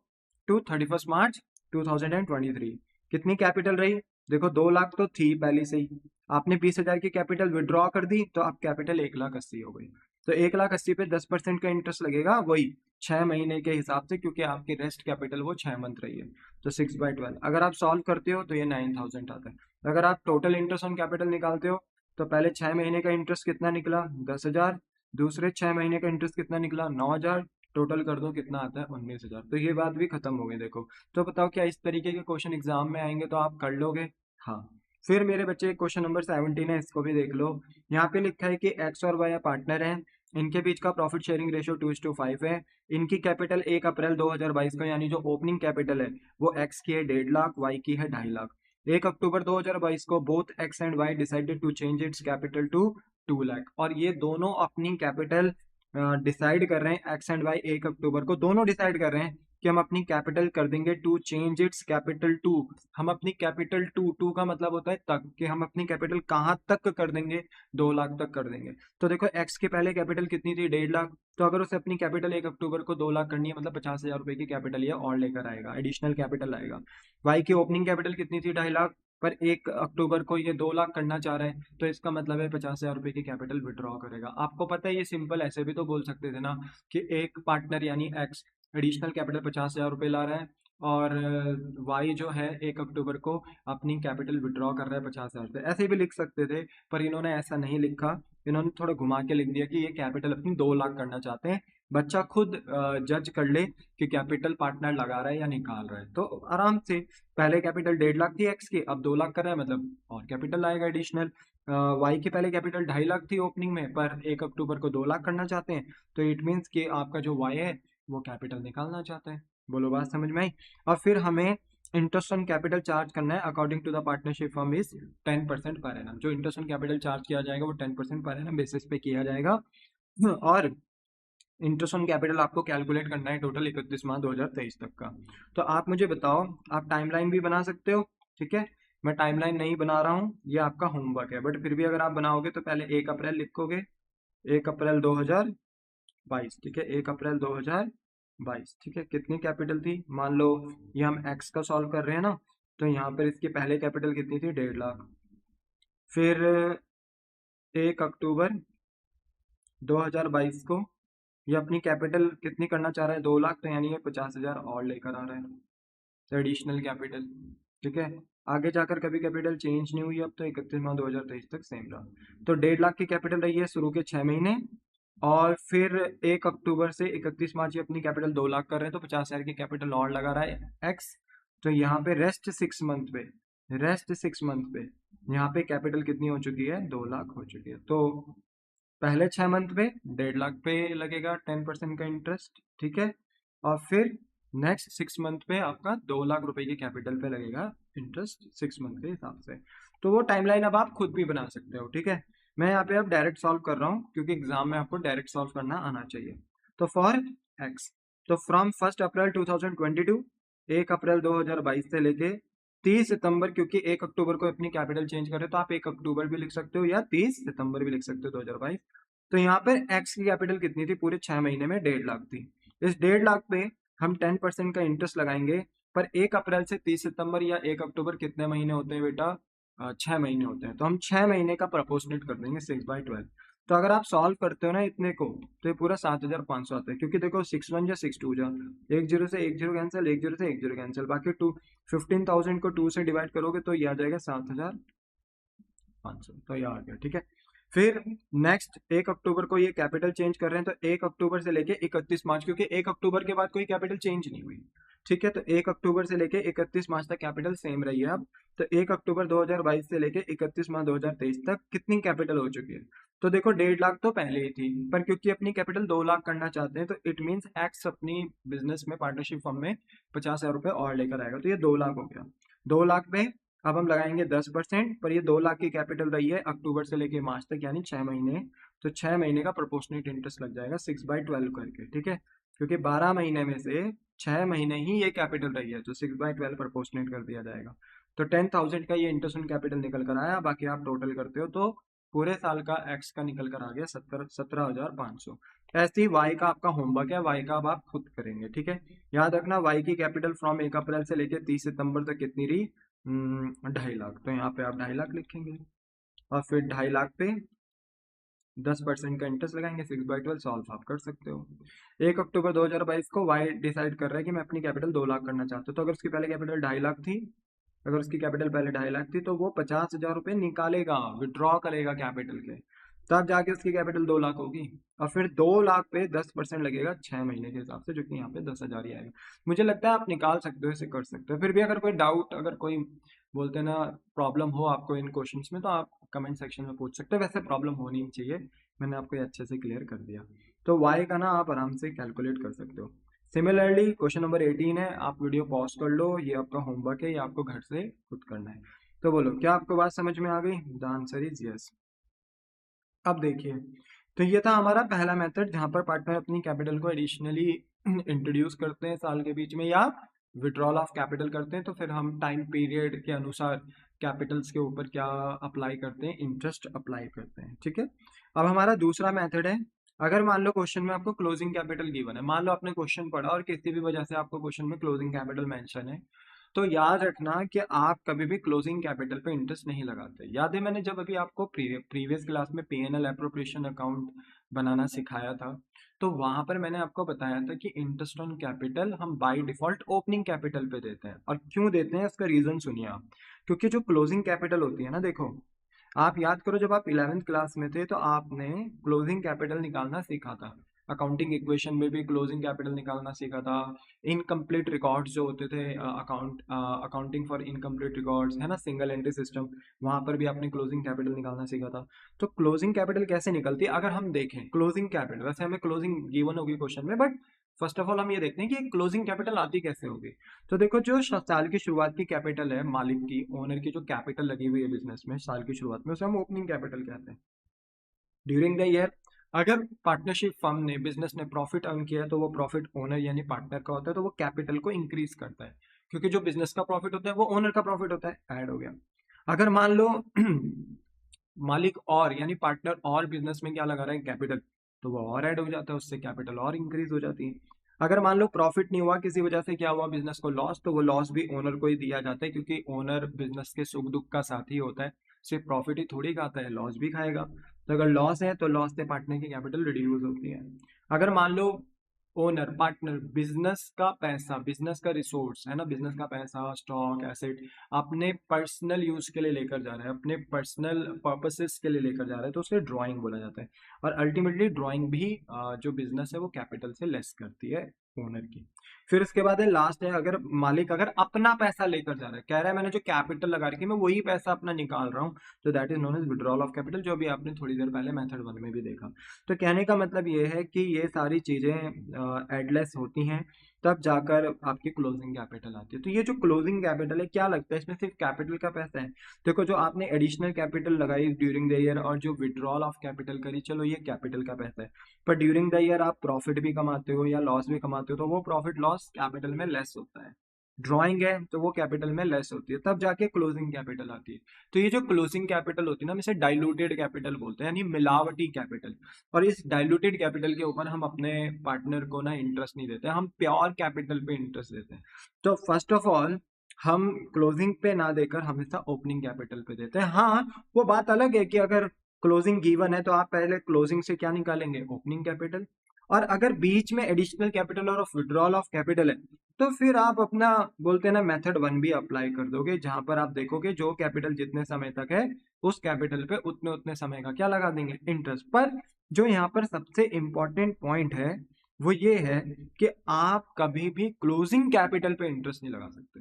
टू 31 मार्च 2023 कितनी कैपिटल रही? देखो 2 लाख तो थी पहले से ही, आपने 20,000 की कैपिटल विड्रॉ कर दी, तो अब कैपिटल 1,80,000 हो गई। तो 1,80,000 पे 10% का इंटरेस्ट लगेगा, वही 6 महीने के हिसाब से, क्योंकि आपकी रेस्ट कैपिटल वो 6 मंथ रही है। तो 6/12 अगर आप सॉल्व करते हो तो ये 9,000 आता है। अगर आप टोटल इंटरेस्ट ऑन कैपिटल निकालते हो तो पहले 6 महीने का इंटरेस्ट कितना निकला? 10,000। दूसरे 6 महीने का इंटरेस्ट कितना निकला? 9,000। टोटल कर दो कितना आता है? 19,000। तो ये बात भी खत्म हो गई देखो। तो बताओ क्या इस तरीके के क्वेश्चन एग्जाम में आएंगे तो आप कर लोगे? हाँ। फिर मेरे बच्चे क्वेश्चन नंबर 17 है, इसको भी देख लो। यहाँ पे लिखा है कि एक्स और वाई पार्टनर हैं, इनके बीच का प्रॉफिट शेयरिंग रेशियो 2:5 है। इनकी कैपिटल 1 अप्रैल 2022 को यानी जो ओपनिंग कैपिटल है वो एक्स की है 1.5 लाख, वाई की है 2.5 लाख। 1 अक्टूबर 2022 को both X and Y decided to change its capital to 2 lakh. और ये दोनों अपनी कैपिटल डिसाइड कर रहे हैं, एक्स एंड वाई 1 अक्टूबर को दोनों डिसाइड कर रहे हैं कि हम अपनी कैपिटल कर देंगे to change its capital to. हम अपनी कैपिटल टू, टू का मतलब होता है तक, कि हम अपनी कैपिटल कहाँ तक कर देंगे? 2 लाख तक कर देंगे। तो देखो एक्स की पहले कैपिटल कितनी थी? 1.5 लाख। तो अगर उसे अपनी कैपिटल 1 अक्टूबर को 2 लाख करनी है, मतलब 50,000 रुपए की कैपिटल ये और लेकर आएगा, एडिशनल कैपिटल आएगा। वाई की ओपनिंग कैपिटल कितनी थी? 2.5 लाख। पर 1 अक्टूबर को ये 2 लाख करना चाह रहा है, तो इसका मतलब है 50,000 रुपए की कैपिटल विड्रॉ करेगा। आपको पता है ये सिंपल ऐसे भी तो बोल सकते थे ना, कि एक पार्टनर यानी एक्स एडिशनल कैपिटल 50,000 रुपये ला रहा है, और वाई जो है 1 अक्टूबर को अपनी कैपिटल विड्रॉ कर रहा है 50,000 रुपये, ऐसे भी लिख सकते थे। पर इन्होंने ऐसा नहीं लिखा, इन्होंने थोड़ा घुमा के लिख दिया कि ये कैपिटल अपनी 2 लाख करना चाहते हैं। बच्चा खुद जज कर ले कि कैपिटल पार्टनर लगा रहा है या निकाल रहा है, तो आराम से। पहले कैपिटल 1.5 लाख थी एक्स की, अब 2 लाख कर रहा है, मतलब और कैपिटल आएगा एडिशनल। वाई की पहले कैपिटल 2.5 लाख थी ओपनिंग में, पर 1 अक्टूबर को 2 लाख करना चाहते हैं। तो इट मीन्स कि आपका जो वाई है वो कैपिटल निकालना चाहता है। बोलो बात समझ में आई? और फिर हमें इंटरेस्ट ऑन कैपिटल चार्ज करना है according to the partnership firm is 10% per annum. जो इंटरेस्ट ऑन कैपिटल चार्ज किया जाएगा वो 10% पर एनम बेसिस पे किया जाएगा। और इंटरेस्ट ऑन कैपिटल आपको कैलकुलेट करना है टोटल 31 मार्च 2023 तक का। तो आप मुझे बताओ, आप टाइमलाइन भी बना सकते हो, ठीक है। मैं टाइमलाइन नहीं बना रहा हूँ, ये आपका होमवर्क है, बट फिर भी अगर आप बनाओगे तो पहले 1 अप्रैल लिखोगे, 1 अप्रैल 2022, ठीक है। 1 अप्रैल 2022, ठीक है। कितनी कैपिटल थी? मान लो ये हम एक्स का सॉल्व कर रहे हैं ना, तो यहाँ पर इसकी पहले कैपिटल कितनी थी? 1.5 लाख। फिर 1 अक्टूबर 2022 को ये अपनी कैपिटल कितनी करना चाह रहा है? 2 लाख। तो यानी ये 50,000 और लेकर आ रहा है, तो एडिशनल कैपिटल, ठीक है। आगे जाकर कभी कैपिटल चेंज नहीं हुई, अब तो 31 मार्च 2023 तक सेम रहा। तो 1.5 लाख की कैपिटल रही है शुरू के 6 महीने। और फिर 1 अक्टूबर से 31 मार्च ये अपनी कैपिटल 2 लाख कर रहे हैं, तो 50,000 की कैपिटल और लगा रहा है एक्स। तो यहाँ पे रेस्ट सिक्स मंथ पे यहाँ पे कैपिटल कितनी हो चुकी है? 2 लाख हो चुकी है। तो पहले 6 मंथ पे 1.5 लाख पे लगेगा 10% का इंटरेस्ट, ठीक है। और फिर नेक्स्ट 6 मंथ पे आपका 2 लाख रुपए की कैपिटल पे लगेगा इंटरेस्ट 6 मंथ के हिसाब से। तो वो टाइमलाइन अब आप खुद भी बना सकते हो, ठीक है। मैं यहाँ पे अब डायरेक्ट सॉल्व कर रहा हूँ, क्योंकि एग्जाम में आपको डायरेक्ट सॉल्व करना आना चाहिए। तो फॉर एक्स तो फ्रॉम 1 अप्रैल 2022, 1 अप्रैल 2022 से लेके 30 सितंबर, क्योंकि 1 अक्टूबर को अपनी कैपिटल चेंज करें तो आप 1 अक्टूबर भी लिख सकते हो या 30 सितंबर भी लिख सकते हो 2022। तो यहाँ पर एक्स की कैपिटल कितनी थी पूरे 6 महीने में? 1.5 लाख थी। इस 1.5 लाख पे हम 10% का इंटरेस्ट लगाएंगे। पर 1 अप्रैल से 30 सितंबर या 1 अक्टूबर कितने महीने होते हैं बेटा? 6 महीने होते हैं। तो हम 6 महीने का प्रपोर्शनेट कर देंगे 6/12। तो अगर आप सॉल्व करते हो ना इतने को, तो ये पूरा 7,500 आता है। क्योंकि देखो 6 1 जा 6 2 जा, 1 0 से 1 0 कैंसिल, 1 0 से 1 0 कैंसिल, बाकी 15,000 को 2 से डिवाइड करोगे तो ये आ जाएगा 7,500। तो ये आ गया, ठीक है। फिर नेक्स्ट 1 अक्टूबर को ये कैपिटल चेंज कर रहे हैं, तो 1 अक्टूबर से लेके 31 मार्च, क्योंकि 1 अक्टूबर के बाद कोई कैपिटल चेंज नहीं हुई, ठीक है। तो 1 अक्टूबर से लेके 31 मार्च तक कैपिटल सेम रही है अब। तो 1 अक्टूबर 2022 से लेके 31 मार्च 2023 तक कितनी कैपिटल हो चुकी है? तो देखो 1.5 लाख तो पहले ही थी, पर क्योंकि अपनी कैपिटल 2 लाख करना चाहते हैं, तो इट मीन्स एक्स अपनी बिजनेस में पार्टनरशिप फर्म में 50,000 रुपए और लेकर आएगा। तो ये 2 लाख हो गया। 2 लाख पे अब हम लगाएंगे 10%, पर ये 2 लाख की कैपिटल रही है अक्टूबर से लेके मार्च तक, यानी 6 महीने। तो 6 महीने का प्रोपोर्शनेट इंटरेस्ट लग जाएगा 6/12 करके, ठीक है। क्योंकि 12 महीने में से 6 महीने ही ये कैपिटल रही है, तो 6/12 प्रोपोर्शनेट कर दिया जाएगा। तो 10,000 का ये इंटरेस्ट ऑन कैपिटल निकल कर आया। बाकी आप टोटल करते हो तो पूरे साल का एक्स का निकल कर आ गया 17,500। ऐसे ही वाई का आपका होमवर्क है, वाई का अब आप खुद करेंगे, ठीक है। याद रखना वाई की कैपिटल फ्रॉम 1 अप्रैल से लेकर 30 सितंबर तक कितनी रही? 2.5 लाख। तो यहाँ पे आप 2.5 लाख लिखेंगे और फिर 2.5 लाख पे 10% का इंटरेस्ट लगाएंगे, 6/12 सॉल्व आप कर सकते हो। 1 अक्टूबर 2022 को वाई डिसाइड कर रहा है कि मैं अपनी कैपिटल 2 लाख करना चाहता हूँ। तो अगर उसकी पहले कैपिटल 2.5 लाख थी, अगर उसकी कैपिटल पहले 2.5 लाख थी, तो वो 50,000 रुपये निकालेगा, विड्रॉ करेगा कैपिटल के, तब जाके उसकी कैपिटल 2 लाख होगी। और फिर 2 लाख पे 10% लगेगा 6 महीने के हिसाब से, जो कि यहाँ पे 10,000 ही आएगा। मुझे लगता है आप निकाल सकते हो, इसे कर सकते हो। फिर भी अगर कोई डाउट, अगर कोई बोलते हैं ना प्रॉब्लम हो आपको इन क्वेश्चंस में, तो आप कमेंट सेक्शन में पूछ सकते हो। वैसे प्रॉब्लम होनी नहीं चाहिए, मैंने आपको ये अच्छे से क्लियर कर दिया। तो वाई का ना आप आराम से कैलकुलेट कर सकते हो। सिमिलरली क्वेश्चन नंबर 18 है, आप वीडियो पॉज कर लो, ये आपका होमवर्क है, ये आपको घर से खुद करना है। तो बोलो, क्या आपको बात समझ में आ गई? The answer is yes. अब देखिए, तो ये था हमारा पहला मेथड, जहां पर पार्टनर अपनी कैपिटल को एडिशनली इंट्रोड्यूस करते हैं साल के बीच में, या विड्रॉल ऑफ कैपिटल करते हैं। तो फिर हम टाइम पीरियड के अनुसार कैपिटल्स के ऊपर क्या अप्लाई करते हैं? इंटरेस्ट अप्लाई करते हैं, ठीक है। अब हमारा दूसरा मेथड है, अगर मान लो क्वेश्चन में आपको क्लोजिंग कैपिटल गिवन है, मान लो आपने क्वेश्चन पढ़ा और किसी भी वजह से आपको क्वेश्चन में क्लोजिंग कैपिटल मेंशन है, तो याद रखना कि आप कभी भी क्लोजिंग कैपिटल पे इंटरेस्ट नहीं लगाते। याद है मैंने जब अभी आपको प्रीवियस क्लास में P&L एप्रोप्रिएशन अकाउंट बनाना सिखाया था, तो वहां पर मैंने आपको बताया था कि इंटरेस्ट ऑन कैपिटल हम बाय डिफॉल्ट ओपनिंग कैपिटल पे देते हैं। और क्यों देते हैं इसका रीजन सुनिए आप। क्योंकि जो क्लोजिंग कैपिटल होती है ना, देखो आप याद करो जब आप 11th क्लास में थे तो आपने क्लोजिंग कैपिटल निकालना सीखा था। अकाउंटिंग इक्वेशन में भी क्लोजिंग कैपिटल निकालना सीखा था। इनकम्प्लीट रिकॉर्ड्स जो होते थे, अकाउंटिंग फॉर इनकम्प्लीट रिकॉर्ड्स, है ना, सिंगल एंट्री सिस्टम, वहां पर भी आपने क्लोजिंग कैपिटल निकालना सीखा था। तो क्लोजिंग कैपिटल कैसे निकलती है? अगर हम देखें क्लोजिंग कैपिटल, वैसे हमें क्लोजिंग गिवन होगी क्वेश्चन में, बट फर्स्ट ऑफ ऑल हम ये देखते हैं कि क्लोजिंग कैपिटल आती कैसे होगी। तो देखो, जो साल की शुरुआत की कैपिटल है, मालिक की, ओनर की जो कैपिटल लगी हुई है बिजनेस में साल की शुरुआत में, उसे हम ओपनिंग कैपिटल कहते हैं। ड्यूरिंग द ईयर अगर पार्टनरशिप फर्म ने, बिजनेस ने प्रॉफिट अर्न किया है, तो वो प्रॉफिट ओनर यानी पार्टनर का होता है, तो वो कैपिटल को इंक्रीज करता है। क्योंकि जो बिजनेस का प्रॉफिट होता है वो ओनर का प्रॉफिट होता है, ऐड हो गया। अगर मान लो मालिक और यानी पार्टनर और बिजनेस में क्या लगा रहा है? कैपिटल, तो वो और ऐड हो जाता है, उससे कैपिटल और इंक्रीज हो जाती है। अगर मान लो प्रॉफिट नहीं हुआ, किसी वजह से क्या हुआ, बिजनेस को लॉस, तो वो लॉस भी ओनर को ही दिया जाता है, क्योंकि ओनर बिजनेस के सुख दुख का साथी होता है। सिर्फ प्रॉफिट ही थोड़ी खाता है, लॉस भी खाएगा। तो अगर लॉस है तो लॉस से पार्टनर की कैपिटल रिड्यूस होती है। अगर मान लो ओनर, पार्टनर, बिजनेस का पैसा, बिजनेस का रिसोर्स, है ना, बिजनेस का पैसा, स्टॉक, एसेट अपने पर्सनल यूज के लिए लेकर जा रहा है, अपने पर्सनल पर्पसेस के लिए लेकर जा रहा है, तो उसे ड्राइंग बोला जाता है। और अल्टीमेटली ड्राइंग भी जो बिजनेस है वो कैपिटल से लेस करती है ओनर की। फिर उसके बाद है लास्ट है, अगर मालिक अगर अपना पैसा लेकर जा रहा है, कह रहा है मैंने जो कैपिटल लगा रखी है मैं वही पैसा अपना निकाल रहा हूँ, तो that is known as withdrawal of capital, जो भी आपने थोड़ी देर पहले मेथड 1 में भी देखा। तो कहने का मतलब ये है कि ये सारी चीजें एडलेस होती हैं, तब जाकर आपकी क्लोजिंग कैपिटल आती है। तो ये जो क्लोजिंग कैपिटल है, क्या लगता है इसमें सिर्फ कैपिटल का पैसा है? देखो, जो आपने एडिशनल कैपिटल लगाई ड्यूरिंग द ईयर और जो विड्रॉल ऑफ कैपिटल करी, चलो ये कैपिटल का पैसा है, पर ड्यूरिंग द ईयर आप प्रॉफिट भी कमाते हो या लॉस भी कमाते हो, तो वो प्रॉफिट लॉस कैपिटल में लेस होता है। ड्रॉइंग है तो वो कैपिटल में लेस होती है, तब जाके क्लोजिंग कैपिटल आती है। तो ये जो क्लोजिंग कैपिटल होती है ना, हम इसे डाइल्यूटेड कैपिटल बोलते हैं, यानी मिलावटी कैपिटल। और इस डाइल्यूटेड कैपिटल के ऊपर हम अपने पार्टनर को ना इंटरेस्ट नहीं देते, हम प्योर कैपिटल पे इंटरेस्ट देते हैं। तो फर्स्ट ऑफ ऑल हम क्लोजिंग पे ना देकर हमेशा ओपनिंग कैपिटल पे देते हैं। हाँ, वो बात अलग है कि अगर क्लोजिंग गिवन है तो आप पहले क्लोजिंग से क्या निकालेंगे, ओपनिंग कैपिटल। और अगर बीच में एडिशनल कैपिटल और विड्रॉल ऑफ कैपिटल है, तो फिर आप अपना बोलते हैं ना मेथड 1 भी अप्लाई कर दोगे, जहां पर आप देखोगे जो कैपिटल जितने समय तक है उस कैपिटल पे उतने उतने समय का क्या लगा देंगे, इंटरेस्ट। पर जो यहाँ पर सबसे इंपॉर्टेंट पॉइंट है वो ये है कि आप कभी भी क्लोजिंग कैपिटल पे इंटरेस्ट नहीं लगा सकते,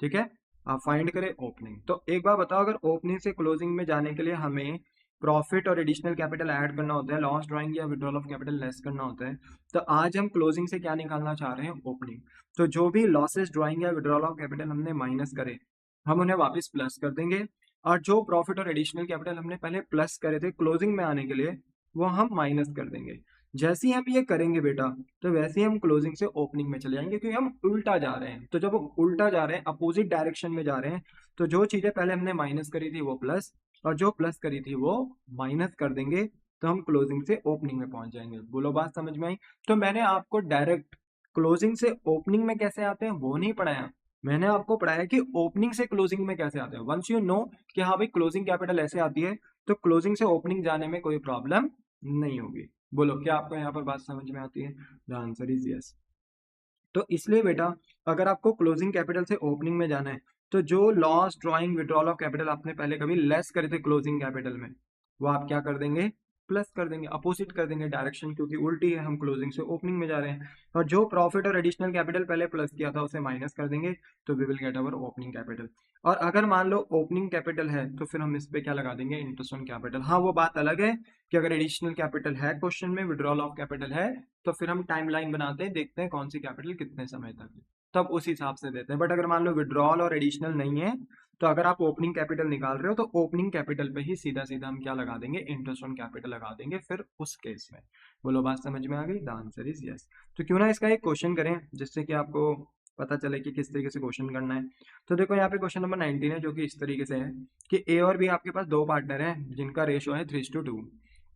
ठीक है। आप फाइंड करें ओपनिंग। तो एक बार बताओ, अगर ओपनिंग से क्लोजिंग में जाने के लिए हमें प्रॉफिट और एडिशनल कैपिटल ऐड करना होता है, लॉस ड्राइंग या विड्रॉल ऑफ कैपिटल लेस करना होता है, तो आज हम क्लोजिंग से क्या निकालना चाह रहे हैं, ओपनिंग। तो जो भी लॉसेस ड्राइंग या विड्रॉल ऑफ कैपिटल हमने माइनस करे, हम उन्हें वापस प्लस कर देंगे। और जो प्रॉफिट और एडिशनल कैपिटल हमने पहले प्लस करे थे क्लोजिंग में आने के लिए, वो हम माइनस कर देंगे। जैसे ही हम ये करेंगे बेटा, तो वैसे ही हम क्लोजिंग से ओपनिंग में चले जाएंगे, क्योंकि हम उल्टा जा रहे हैं। तो जब हम उल्टा जा रहे हैं, अपोजिट डायरेक्शन में जा रहे हैं, तो जो चीजें पहले हमने माइनस करी थी वो प्लस, और जो प्लस करी थी वो माइनस कर देंगे, तो हम क्लोजिंग से ओपनिंग में पहुंच जाएंगे। बोलो बात समझ में आई? तो मैंने आपको डायरेक्ट क्लोजिंग से ओपनिंग में कैसे आते हैं वो नहीं पढ़ाया, मैंने आपको पढ़ाया कि ओपनिंग से क्लोजिंग में कैसे आते हैं। वंस यू नो कि हाँ भाई क्लोजिंग कैपिटल ऐसे आती है, तो क्लोजिंग से ओपनिंग जाने में कोई प्रॉब्लम नहीं होगी। बोलो, क्या आपको यहाँ पर बात समझ में आती है? The answer is yes. तो इसलिए बेटा, अगर आपको क्लोजिंग कैपिटल से ओपनिंग में जाना है, तो जो loss drawing withdrawal of capital आपने पहले कभी लेस करे थे क्लोजिंग कैपिटल में, वो आप क्या कर देंगे, प्लस कर देंगे, अपोजिट कर देंगे डायरेक्शन, क्योंकि उल्टी है, हम क्लोजिंग से ओपनिंग में जा रहे हैं। और जो प्रॉफिट और एडिशनल कैपिटल पहले प्लस किया था उसे माइनस कर देंगे, तो we will get our opening capital. और अगर मान लो ओपनिंग कैपिटल है, तो फिर हम इस पे क्या लगा देंगे, इंटरेस्ट ऑन कैपिटल। हाँ, वो बात अलग है कि अगर एडिशनल कैपिटल है क्वेश्चन में, विड्रॉल ऑफ कैपिटल है, तो फिर हम टाइमलाइन बनाते हैं, देखते हैं कौन सी कैपिटल कितने समय तक है, तब उस हिसाब से देते हैं। बट अगर मान लो विड्रॉल और एडिशनल नहीं है, तो अगर आप ओपनिंग कैपिटल निकाल रहे हो, तो ओपनिंग कैपिटल पे ही सीधा सीधा हम क्या लगा देंगे, इंटरेस्ट ऑन कैपिटल लगा देंगे फिर उस केस में। बोलो, बात समझ में आ गई? The answer is yes. तो क्यों ना इसका एक क्वेश्चन करें, जिससे कि आपको पता चले कि किस तरीके से क्वेश्चन करना है। तो देखो, यहाँ पे क्वेश्चन नंबर 19 है, जो कि इस तरीके से है कि ए और बी आपके पास दो पार्टनर हैं जिनका रेशियो है 3:2।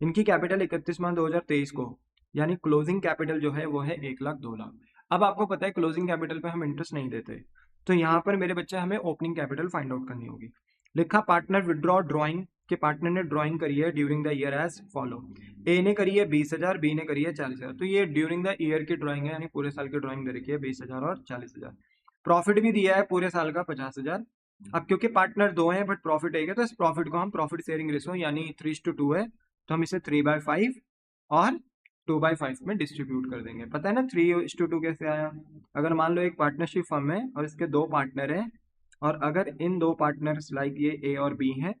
इनकी कैपिटल 31 मार्च 2023 को, यानी क्लोजिंग कैपिटल जो है वो है 1,00,000 2,00,000। अब आपको पता है क्लोजिंग कैपिटल पे हम इंटरेस्ट नहीं देते, तो यहाँ पर मेरे बच्चे हमें ओपनिंग कैपिटल फाइंड आउट करनी होगी। लिखा partner withdraw drawing, K partner ने ड्राइंग करी है during the year as follow. A ने करी है 20,000, बी ने करी है 40,000। तो ये ड्यूरिंग द ईयर की ड्राइंग है, यानी पूरे साल की ड्राइंग दे रखी है 20,000 और 40,000। प्रॉफिट भी दिया है पूरे साल का 50,000। अब क्योंकि पार्टनर दो हैं बट प्रॉफिट एक है, तो इस प्रॉफिट को हम प्रॉफिट शेयरिंग रेशो यानी 3:2 है, तो हम इसे 3/5 और 2/5 में डिस्ट्रीब्यूट कर देंगे। पता है ना 3:2 कैसे आया? अगर मान लो एक पार्टनरशिप फर्म है और इसके दो पार्टनर हैं, और अगर इन दो पार्टनर्स लाइक ये ए और बी हैं,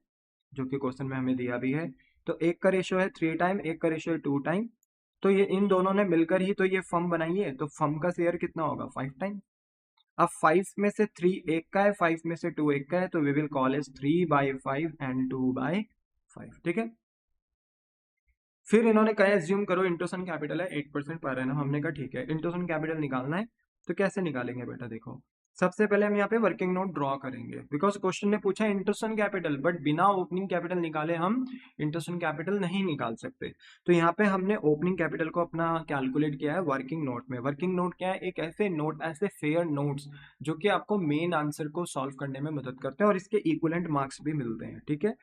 जो कि क्वेश्चन में हमें दिया भी है, तो एक का रेशियो है 3 टाइम, एक का रेशियो है 2 टाइम, तो ये इन दोनों ने मिलकर ही तो ये फर्म बनाई है, तो फर्म का शेयर कितना होगा, 5 टाइम। अब 5 में से 3 एक का है, 5 में से 2 एक का है, तो we will call is 3/5 and 2/5, ठीक है। फिर इन्होंने कहा एज्यूम करो इंटरेस्ट ऑन कैपिटल है 8% पर एनम। हमने कहा ठीक है, इंटरेस्ट ऑन कैपिटल निकालना है, तो कैसे निकालेंगे बेटा? देखो, सबसे पहले हम यहाँ पे वर्किंग नोट ड्रॉ करेंगे, बिकॉज क्वेश्चन ने पूछा इंटरेस्ट ऑन कैपिटल, बट बिना ओपनिंग कैपिटल निकाले हम इंटरेस्ट ऑन कैपिटल नहीं निकाल सकते। तो यहाँ पे हमने ओपनिंग कैपिटल को अपना कैलकुलेट किया है वर्किंग नोट में। वर्किंग नोट क्या है? एक ऐसे नोट, ऐसे फेयर नोट्स जो कि आपको मेन आंसर को सॉल्व करने में मदद करते हैं और इसके इक्विवेलेंट मार्क्स भी मिलते हैं, ठीक है।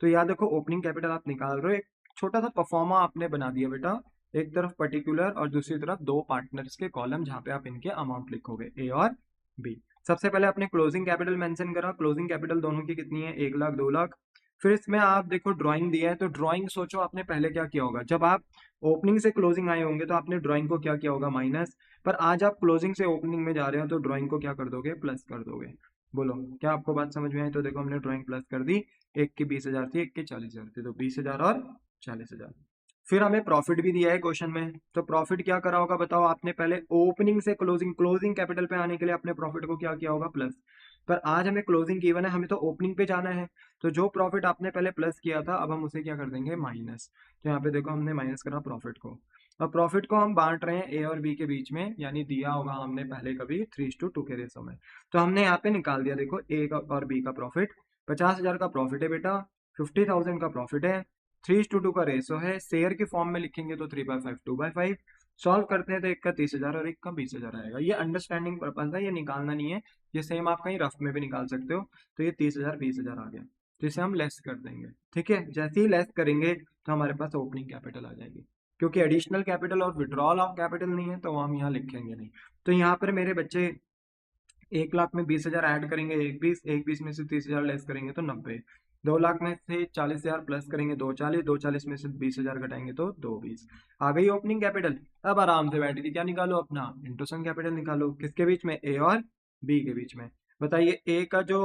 तो यहाँ देखो, ओपनिंग कैपिटल आप निकाल रहे हो, छोटा सा परफॉर्मा आपने बना दिया बेटा, एक तरफ पर्टिकुलर और दूसरी तरफ दो पार्टनर्स के कॉलम, जहां पे आप इनके अमाउंट लिखोगे, ए और बी। सबसे पहले आपने क्लोजिंग कैपिटल मेंशन करा, क्लोजिंग कैपिटल दोनों की कितनी है, 1,00,000 2,00,000। फिर इसमें आप देखो ड्राइंग दिया है, तो ड्राइंग सोचो आपने पहले क्या किया होगा, जब आप ओपनिंग से क्लोजिंग आए होंगे तो आपने ड्राइंग को क्या किया होगा, माइनस। पर आज आप क्लोजिंग से ओपनिंग में जा रहे हो, तो ड्राइंग को क्या कर दोगे, प्लस कर दोगे। बोलो, क्या आपको बात समझ में आई? तो देखो, हमने ड्राइंग प्लस कर दी, एक की 20,000 थी, एक की 40,000 थी, तो 20,000 और 40,000। फिर हमें प्रॉफिट भी दिया है क्वेश्चन में, तो प्रॉफिट क्या करा होगा बताओ आपने, पहले ओपनिंग से क्लोजिंग कैपिटल पे आने के लिए अपने प्रॉफिट को क्या किया होगा, प्लस। पर आज हमें क्लोजिंग गिवन है, हमें तो ओपनिंग पे जाना है, तो जो प्रॉफिट आपने पहले प्लस किया था अब हम उसे क्या कर देंगे, माइनस। तो यहाँ पे देखो हमने माइनस करा प्रॉफिट को। अब प्रॉफिट को हम बांट रहे हैं ए और बी के बीच में, यानी दिया होगा हमने पहले कभी 3:2 के रेशो में, तो हमने यहाँ पे निकाल दिया। देखो ए का और बी का प्रॉफिट, 50,000 का प्रॉफिट है बेटा, 50,000 का प्रॉफिट है, 3:2 का रेशो है, शेयर के फॉर्म में लिखेंगे तो 3/5 2/5, सॉल्व करते हैं तो एक का 30,000 और एक का 20,000 आएगा। ये अंडरस्टैंडिंग पर्पज है, ये निकालना नहीं है, ये सेम आप कहीं रफ में भी निकाल सकते हो। तो ये 30,000 20,000 आ गया, तो इसे हम लेस कर देंगे। ठीक है, जैसे ही लेस करेंगे तो हमारे पास ओपनिंग कैपिटल आ जाएगी, क्योंकि एडिशनल कैपिटल और विड्रॉल ऑफ कैपिटल नहीं है तो हम यहाँ लिखेंगे नहीं। तो यहाँ पर मेरे बच्चे 1 लाख में 20,000 ऐड करेंगे, एक बीस में से 30,000 लेस करेंगे तो 90, 2 लाख में से 40,000 प्लस करेंगे 240, 240 में से 20,000 घटाएंगे तो 220, आ गई ओपनिंग कैपिटल। अब आराम से बैठ के क्या निकालो, अपना इंटरेस्ट कैपिटल निकालो, किसके बीच में, ए और बी के बीच में। बताइए ए का जो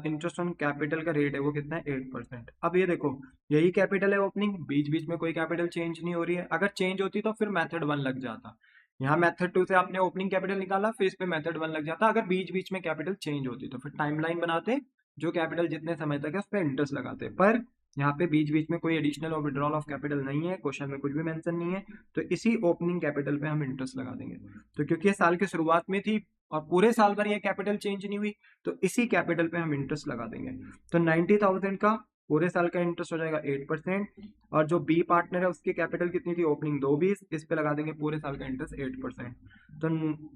इंटरेस्ट ऑन कैपिटल का रेट है वो कितना है, 8%। अब ये देखो यही कैपिटल है ओपनिंग, बीच बीच में कोई कैपिटल चेंज नहीं हो रही है, अगर चेंज होती तो फिर मेथड 1 लग जाता, यहाँ मेथड 2 से आपने ओपनिंग कैपिटल निकाला, फिर इस पे मेथड 1 लग जाता। अगर बीच बीच में कैपिटल चेंज होती तो फिर टाइमलाइन बनाते, जो कैपिटल जितने समय तक है उस पर इंटरेस्ट लगाते, पर यहाँ पे बीच बीच में कोई एडिशनल और विड्रॉल ऑफ कैपिटल नहीं है, क्वेश्चन में कुछ भी मेंशन नहीं है, तो इसी ओपनिंग कैपिटल पे हम इंटरेस्ट लगा देंगे। तो क्योंकि ये साल की शुरुआत में थी और पूरे साल भर ये कैपिटल चेंज नहीं हुई, तो इसी कैपिटल पे हम इंटरेस्ट लगा देंगे। तो 90,000 का पूरे साल का इंटरेस्ट हो जाएगा 8%, और जो बी पार्टनर है उसकी कैपिटल कितनी थी, ओपनिंग 220, इस पे लगा देंगे पूरे साल का इंटरेस्ट 8%। तो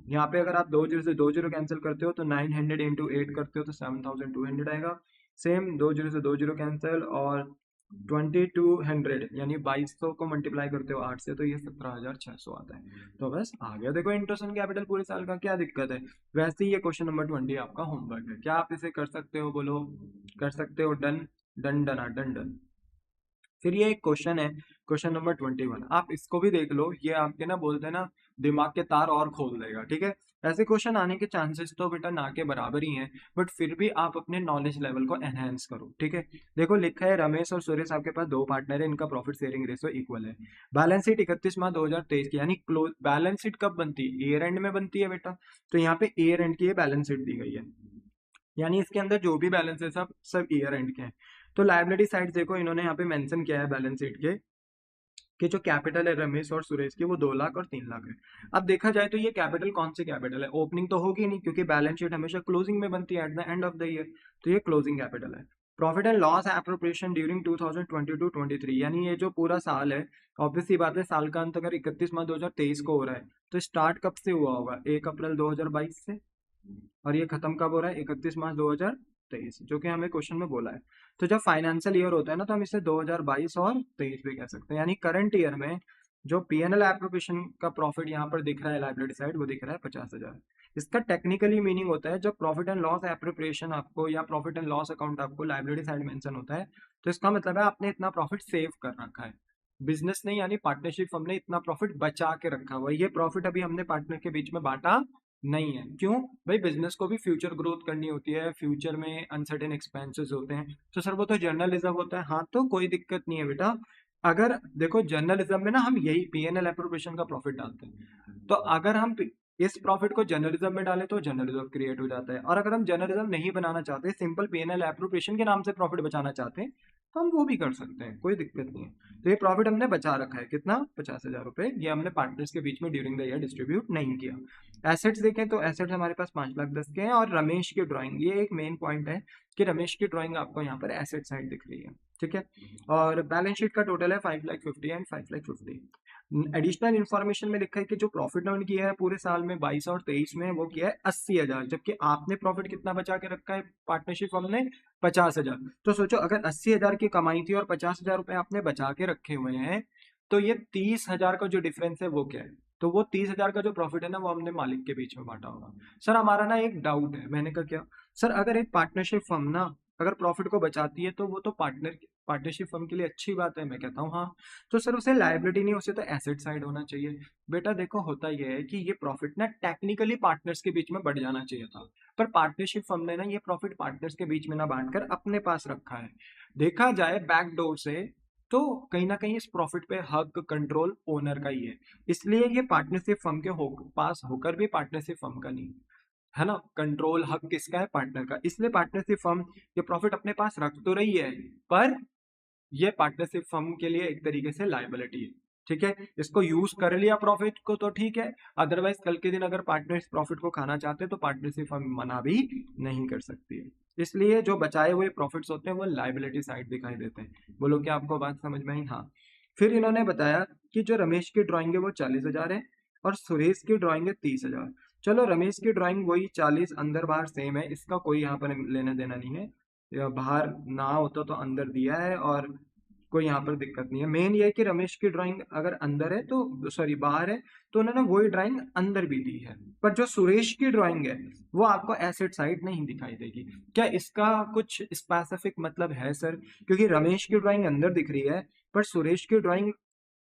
यहाँ पे अगर आप 2 जीरो से 2 जीरो कैंसिल करते हो तो 900 इंटू 8 करते हो तो 7,200 आएगा। सेम 2 जीरो से 2 जीरो कैंसिल, और 2200 यानी 2200 को मल्टीप्लाई करते हो 8 से तो ये 17,600 आता है। तो बस आ गया, देखो इंटरेस्ट ऑन कैपिटल पूरे साल का, क्या दिक्कत है। वैसे ही ये क्वेश्चन नंबर 20 आपका होमवर्क है, क्या आप इसे कर सकते हो, बोलो कर सकते हो, done done done done done. फिर ये एक क्वेश्चन है, क्वेश्चन नंबर 21, आप इसको भी देख लो, ये आपके ना बोलते हैं ना दिमाग के तार और खोल देगा। ठीक है, ऐसे क्वेश्चन आने के चांसेस तो बेटा ना के बराबर ही हैं, बट फिर भी आप अपने नॉलेज लेवल को एनहेंस करो। ठीक है, देखो लिखा है रमेश और सुरेश आपके पास 2 पार्टनर है, इनका प्रॉफिट शेयरिंग रेशो इक्वल है। बैलेंस शीट 31 मार्च 2023 की, यानी क्लोज बैलेंस शीट कब बनती है, ईयर एंड में बनती है बेटा। तो यहाँ पे ईयर एंड की बैलेंस शीट दी गई है, यानी इसके अंदर जो भी बैलेंस है सब सब ईयर एंड के हैं। तो लाइबिलिटी साइड देखो इन्होंने यहाँ पे मेंशन किया है बैलेंस शीट के कि जो कैपिटल है रमेश और सुरेश की वो 2 लाख और 3 लाख है। अब देखा जाए तो ये कैपिटल कौन सी कैपिटल है, ओपनिंग तो होगी नहीं क्योंकि बैलेंस शीट हमेशा क्लोजिंग में बनती है at the end of the year, तो ये क्लोजिंग कैपिटल है। Profit and loss appropriation during 2022-23, यानी ये जो पूरा साल है, ऑब्वियस सी बात है साल का अंत अगर 31 मार्च 2023 को हो रहा है तो स्टार्ट कब से हुआ होगा, 1 अप्रैल 2022 से, और ये खत्म कब हो रहा है, 31 मार्च 2023, जो कि हमें क्वेश्चन में बोला है। तो जब फाइनेंशियल ईयर होता है ना तो हम इसे 2022 और 23 भी कह सकते हैं, यानी करंट ईयर में जो पीएनएल एप्रोप्रिएशन का प्रॉफिट यहाँ पर दिख रहा है लाइबिलिटी साइड, वो दिख रहा है 50,000। इसका टेक्निकली मीनिंग होता है जब प्रॉफिट एंड लॉस एप्रोप्रिएशन आपको या प्रॉफिट एंड लॉस अकाउंट आपको लाइबिलिटी साइड मेंशन होता है, तो इसका मतलब है आपने इतना प्रॉफिट सेव कर रखा है, बिजनेस ने यानी पार्टनरशिप हमने इतना प्रॉफिट बचा के रखा हुआ है। ये प्रॉफिट अभी हमने पार्टनर के बीच में बांटा नहीं है, क्यों भाई, बिजनेस को भी फ्यूचर ग्रोथ करनी होती है, फ्यूचर में अनसर्टेन एक्सपेंसेस होते हैं, तो सर वो तो जर्नलिज्म होता है। हाँ तो कोई दिक्कत नहीं है बेटा, अगर देखो जर्नलिज्म में ना हम यही पीएनएल एप्रोप्रिएशन का प्रॉफिट डालते हैं, तो अगर हम इस प्रॉफिट को जर्नलिज्म में डालें तो जर्नलिज्म क्रिएट हो जाता है, और अगर हम जर्नलिज्म नहीं बनाना चाहते, सिंपल पीएनएल एप्रोप्रिएशन के नाम से प्रॉफिट बचाना चाहते हैं, तो हम वो भी कर सकते हैं, कोई दिक्कत नहीं है। तो ये प्रॉफिट हमने बचा रखा है, कितना, 50,000 रुपए, ये हमने पार्टनर्स के बीच में ड्यूरिंग द ईयर डिस्ट्रीब्यूट नहीं किया। एसेट्स देखें तो एसेट्स हमारे पास 5,10,000 के हैं, और रमेश की ड्राइंग, ये एक मेन पॉइंट है कि रमेश की ड्राइंग आपको यहाँ पर एसेट साइड दिख रही है। ठीक है, और बैलेंस शीट का टोटल है 5,50,000 एंड 5,50,000। एडिशनल इन्फॉर्मेशन में लिखा है कि जो प्रॉफिट अर्न किया है पूरे साल में 22 और 23 में वो किया है 80,000, जबकि आपने प्रॉफिट कितना बचा के रखा है पार्टनरशिप हमने 50,000। तो सोचो अगर 80,000 की कमाई थी और 50,000 रुपए आपने बचा के रखे हुए हैं, तो ये 30,000 का जो डिफरेंस है वो क्या है, तो वो 30,000 का जो प्रॉफिट है ना वो हमने मालिक के बीच में बांटा होगा। सर हमारा ना एक डाउट है, मैंने कहा क्या सर, अगर एक पार्टनरशिप फर्म ना अगर प्रॉफिट को बचाती है तो वो तो पार्टनरशिप फर्म के लिए अच्छी बात है, मैं कहता हूँ हाँ। तो सर उसे लायबिलिटी नहीं, उसे तो एसेट साइड होना चाहिए। बेटा देखो होता यह है कि ये प्रॉफिट ना टेक्निकली पार्टनर्स के बीच में बढ़ जाना चाहिए था, पर पार्टनरशिप फर्म ने ना ये प्रॉफिट पार्टनर्स के बीच में ना बांटकर अपने पास रखा है। देखा जाए बैकडोर से तो कहीं ना कहीं इस प्रॉफिट पे हक कंट्रोल ओनर का ही है, इसलिए ये पार्टनरशिप फर्म के पास होकर भी पार्टनरशिप फर्म का नहीं है ना, कंट्रोल हक किसका है, पार्टनर का। इसलिए पार्टनरशिप फर्म ये प्रॉफिट अपने पास रख तो रही है, पर ये पार्टनरशिप फर्म के लिए एक तरीके से लायबिलिटी है। ठीक है, इसको यूज कर लिया प्रॉफिट को तो ठीक है, अदरवाइज कल के दिन अगर पार्टनर इस प्रॉफिट को खाना चाहते हैं तो पार्टनरशिप फर्म मना भी नहीं कर सकती है। इसलिए जो बचाए हुए प्रॉफिट्स होते हैं वो लायबिलिटी साइड दिखाई देते हैं। बोलो क्या आपको बात समझ में आई? हाँ। फिर इन्होंने बताया कि जो रमेश की ड्राइंग है वो 40,000 है और सुरेश की ड्राइंग है 30,000। चलो रमेश की ड्राइंग वही 40 अंदर बाहर सेम है, इसका कोई यहाँ पर लेना देना नहीं है, बाहर ना होता तो अंदर दिया है और कोई यहाँ पर दिक्कत नहीं है। मेन ये है कि रमेश की ड्राइंग अगर अंदर है तो सॉरी बाहर है तो उन्होंने वही ड्राइंग अंदर भी दी है, पर जो सुरेश की ड्राइंग है वो आपको एसेट साइड नहीं दिखाई देगी। क्या इसका कुछ स्पेसिफिक मतलब है सर? क्योंकि रमेश की ड्राइंग अंदर दिख रही है पर सुरेश की ड्राइंग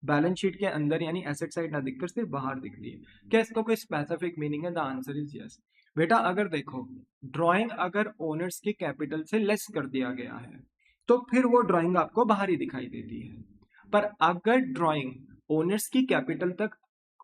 बैलेंस शीट के अंदर यानी एसेट साइड ना दिखकर सिर्फ बाहर दिख रही है, क्या इसका कोई स्पेसिफिक मीनिंग है? The answer is yes. बेटा अगर देखो ड्राइंग अगर ओनर्स की कैपिटल से लेस कर दिया गया है तो फिर वो ड्राइंग आपको बाहर ही दिखाई देती है, पर अगर ड्राइंग ओनर्स की कैपिटल तक